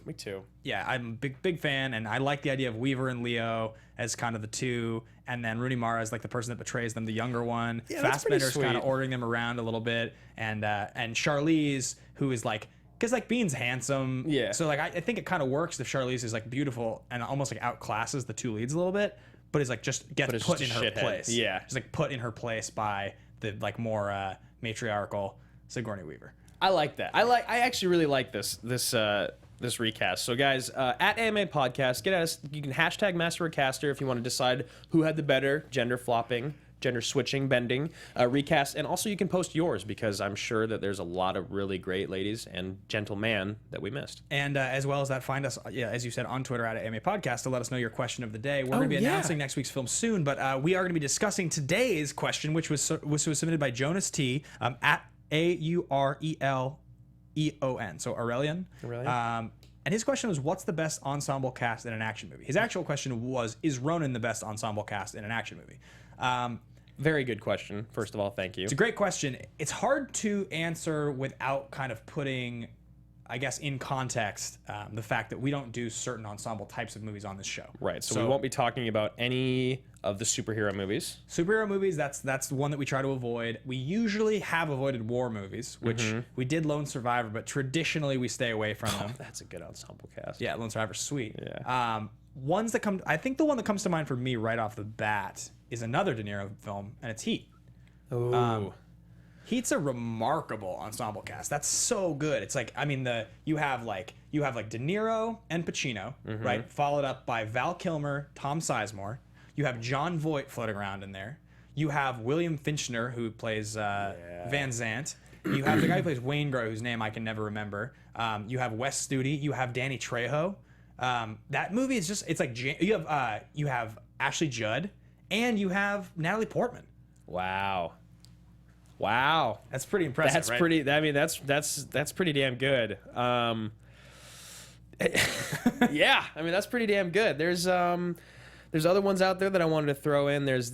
Me too. Yeah, I'm a big fan, and I like the idea of Weaver and Leo as kind of the two, and then Rooney Mara as like the person that betrays them, the younger one. Yeah, that's pretty Fassbender's kind of sweet. ordering them around a little bit, and Charlize, who is like, because like Bean's handsome, Yeah. So like I think it kind of works if Charlize is like beautiful and almost like outclasses the two leads a little bit, but is like just gets it's put just in a her shithead. place. Yeah. just like put in her place by the like more matriarchal Sigourney Weaver. I like that. I actually really like this recast. So guys, at AMA Podcast, get at us. You can hashtag MasterCaster if you want to decide who had the better gender flopping, gender switching, bending recast, and also you can post yours because I'm sure that there's a lot of really great ladies and gentlemen that we missed. And as well as that, find us, as you said, on Twitter at AMA Podcast to let us know your question of the day. We're going to be announcing next week's film soon, but we are going to be discussing today's question, which was submitted by Jonas T. At AURELEON, so Aurelian. And his question was, what's the best ensemble cast in an action movie? His actual question was, is Ronin the best ensemble cast in an action movie? Very good question. First of all, thank you. It's a great question. It's hard to answer without kind of putting, I guess, in context, the fact that we don't do certain ensemble types of movies on this show. Right. So we won't be talking about any of the superhero movies. Superhero movies, that's the one that we try to avoid. We usually have avoided war movies, which we did Lone Survivor, but traditionally we stay away from them. That's a good ensemble cast. Yeah, Lone Survivor's sweet. Yeah. Ones that come, I think the one that comes to mind for me right off the bat is another De Niro film, and it's Heat. Ooh. Heat's a remarkable ensemble cast. That's so good. It's like, I mean, you have like De Niro and Pacino, right? Followed up by Val Kilmer, Tom Sizemore. You have John Voight floating around in there. You have William Finchner, who plays Van Zant. You have the guy who plays Waingro, whose name I can never remember. You have Wes Studi. You have Danny Trejo. That movie is just, it's like, you have Ashley Judd, and you have Natalie Portman. Wow. That's pretty impressive. That's right? pretty. I mean, that's pretty damn good. Yeah, I mean that's pretty damn good. There's other ones out there that I wanted to throw in. There's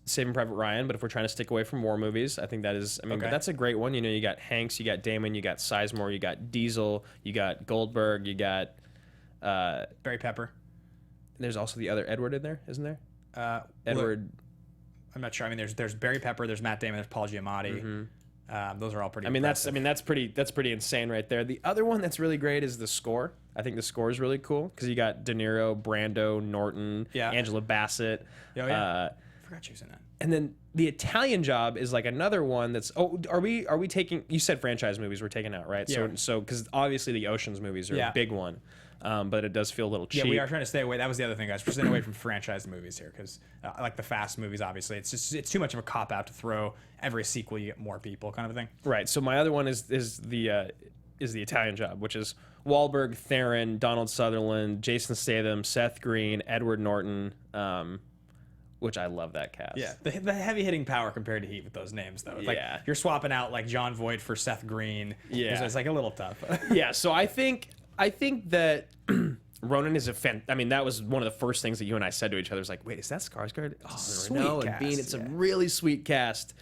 Saving Private Ryan, but if we're trying to stick away from war movies, I think that is. I mean, but that's a great one. You know, you got Hanks, you got Damon, you got Sizemore, you got Diesel, you got Goldberg, you got Barry Pepper. There's also the other Edward in there, isn't there? Edward. I'm not sure. I mean, there's Barry Pepper, there's Matt Damon, there's Paul Giamatti. Those are all pretty. That's pretty insane right there. The other one that's really great is the score. I think the score is really cool because you got De Niro, Brando, Norton, Angela Bassett. Oh yeah, I forgot she was in that. And then the Italian Job is like another one that's. Oh, are we taking? You said franchise movies we're taking out, right? Yeah. So because obviously the Ocean's movies are a big one. But it does feel a little cheap. Yeah, we are trying to stay away. That was the other thing, guys. We're staying away from franchise movies here because, like the Fast movies, obviously, it's too much of a cop out to throw every sequel you get more people kind of a thing. Right. So my other one is the Italian Job, which is Wahlberg, Theron, Donald Sutherland, Jason Statham, Seth Green, Edward Norton. Which I love that cast. Yeah, the heavy hitting power compared to Heat with those names though. Like, you're swapping out like John Voight for Seth Green. Yeah, it's like a little tough. Yeah. So I think that Ronin is that was one of the first things that you and I said to each other. Was like, wait, is that Skarsgård? Oh, sweet Reno cast, and Bean. It's a really sweet cast.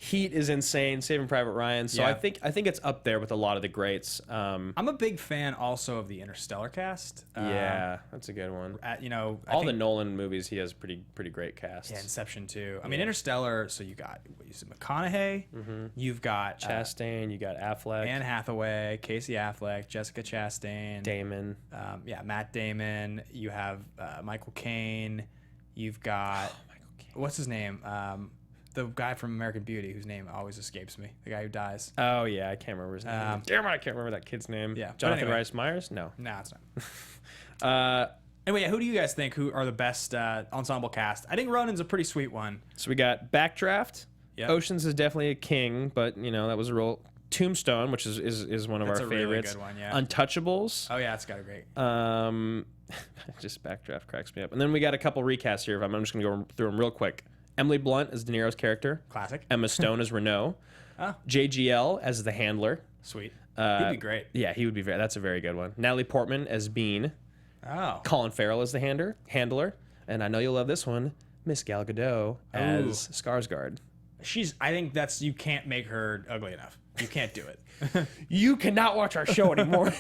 Heat is insane. Saving Private Ryan. So I think it's up there with a lot of the greats. I'm a big fan also of the Interstellar cast. Yeah, that's a good one. All the Nolan movies, he has pretty great casts. Yeah, Inception too. I mean, Interstellar. So you got McConaughey. You've got Chastain. You got Affleck. Anne Hathaway, Casey Affleck, Jessica Chastain, Damon. Matt Damon. You have Michael Caine. You've got what's his name? The guy from American Beauty, whose name always escapes me. The guy who dies. Oh yeah, I can't remember his name. Damn it, I can't remember that kid's name. Yeah, Jonathan Rhys Meyers. No, it's not. Anyway, who do you guys think who are the best ensemble cast? I think Ronin's a pretty sweet one. So we got Backdraft. Yep. Oceans is definitely a king, but that was a real. Tombstone, which is one of our favorites. Really good one, yeah. Untouchables. Oh yeah, it's got a great. Just Backdraft cracks me up. And then we got a couple recasts here. I'm just gonna go through them real quick. Emily Blunt as De Niro's character. Classic. Emma Stone as Reno. JGL as the handler. Sweet. He'd be great. Yeah, he would be that's a very good one. Natalie Portman as Bean. Oh. Colin Farrell as the handler. And I know you'll love this one. Miss Gal Gadot as Skarsgård. I think you can't make her ugly enough. You can't do it. You cannot watch our show anymore.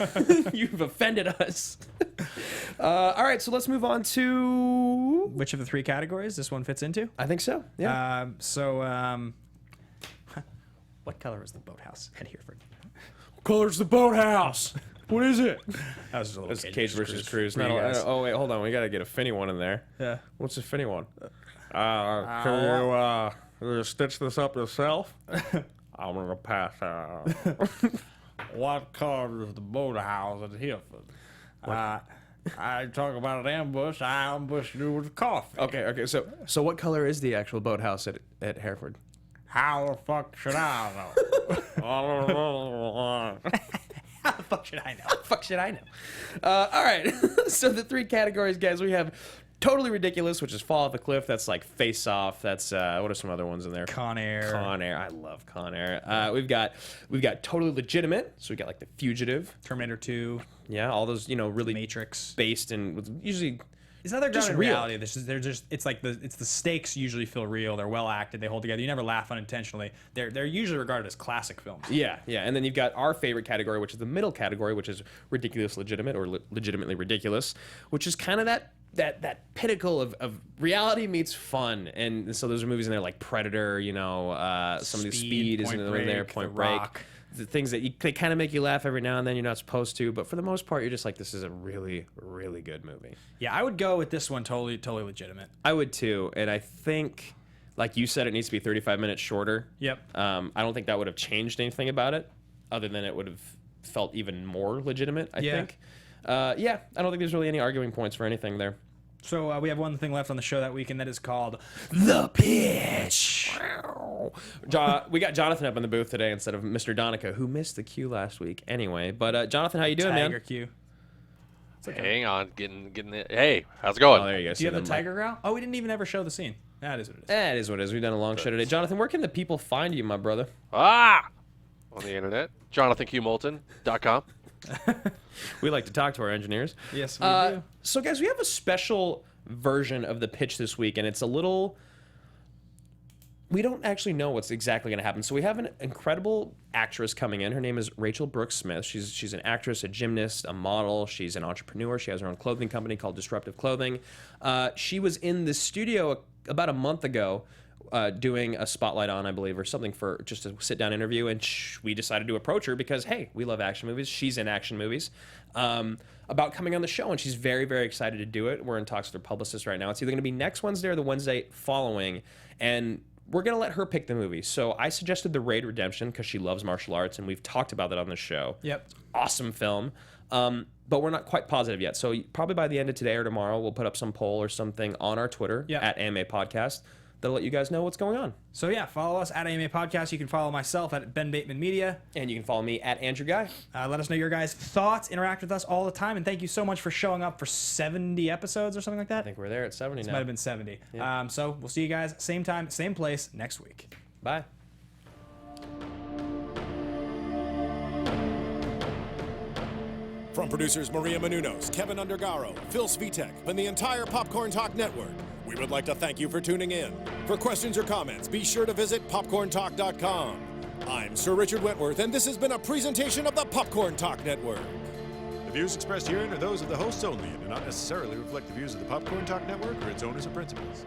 You've offended us. All right, so let's move on to... Which of the three categories this one fits into? I think so, yeah. What color is the boathouse at Hereford? What color's the boathouse? What is it? That was just a little Cage versus Cruise. Oh, wait, hold on. We got to get a Finney one in there. Yeah. What's a Finney one? Can you stitch this up yourself? I'm going to pass out. What color is the boathouse at Hereford? I talk about an ambush. I ambush you with coffee. Okay. So what color is the actual boathouse at Hereford? How the fuck should I know? How the fuck should I know? How the fuck should I know? All right. So the three categories, guys, we have Totally Ridiculous, which is Fall Off a Cliff. That's like Face Off. That's what are some other ones in there? Con Air. I love Con Air. We've got Totally Legitimate. So we got like The Fugitive, Terminator 2. Yeah, all those really Matrix based in usually. It's not their just grounded real. reality. It's like the stakes usually feel real. They're well acted. They hold together. You never laugh unintentionally. They're usually regarded as classic films. Yeah. And then you've got our favorite category, which is the middle category, which is Ridiculous Legitimate or Legitimately Ridiculous, which is kind of that pinnacle of reality meets fun. And so those are movies in there like Predator, some of these Speed is in there, Point Break. Rock. The things that they kind of make you laugh every now and then. You're not supposed to, but for the most part, you're just like, this is a really, really good movie. Yeah, I would go with this one. Totally legitimate. I would too, and I think Like you said, it needs to be 35 minutes shorter. Yep. I don't think that would have changed anything about it, other than it would have felt even more legitimate, I think. I don't think there's really any arguing points for anything there. So we have one thing left on the show that week, and that is called The Pitch. We got Jonathan up in the booth today instead of Mr. Donica, who missed the cue last week anyway. But Jonathan, how you doing, Tiger man? Q. Hang on, getting it. Hey, how's it going? Oh, there you go. Do you have the tiger growl? Oh, we didn't even ever show the scene. That is what it is. It is what it is. We've done a long show today. Jonathan, where can the people find you, my brother? On the internet, JonathanQMoulton.com. We like to talk to our engineers. Yes, we do. So, guys, we have a special version of the pitch this week, and it's a little... We don't actually know what's exactly going to happen. So we have an incredible actress coming in. Her name is Rachel Brooks Smith. She's an actress, a gymnast, a model. She's an entrepreneur. She has her own clothing company called Disruptive Clothing. She was in the studio about a month ago doing a spotlight on, I believe, or something for just a sit-down interview. And we decided to approach her because, hey, we love action movies. She's in action movies. About coming on the show, and she's very, very excited to do it. We're in talks with her publicist right now. It's either going to be next Wednesday or the Wednesday following. And we're going to let her pick the movie. So I suggested The Raid Redemption because she loves martial arts, and we've talked about that on the show. Yep. Awesome film. But we're not quite positive yet. So probably by the end of today or tomorrow, we'll put up some poll or something on our Twitter at AMA Podcast that'll let you guys know what's going on. So yeah, follow us at AMA Podcast. You can follow myself at Ben Bateman Media. And you can follow me at Andrew Ghai. Let us know your guys' thoughts. Interact with us all the time. And thank you so much for showing up for 70 episodes or something like that. I think we're there at 70 now. Might have been 70. Yeah. So we'll see you guys same time, same place next week. Bye. From producers Maria Menounos, Kevin Undergaro, Phil Svitek, and the entire Popcorn Talk Network, we would like to thank you for tuning in. For questions or comments, be sure to visit popcorntalk.com. I'm Sir Richard Wentworth, and this has been a presentation of the Popcorn Talk Network. The views expressed herein are those of the hosts only and do not necessarily reflect the views of the Popcorn Talk Network or its owners or principals.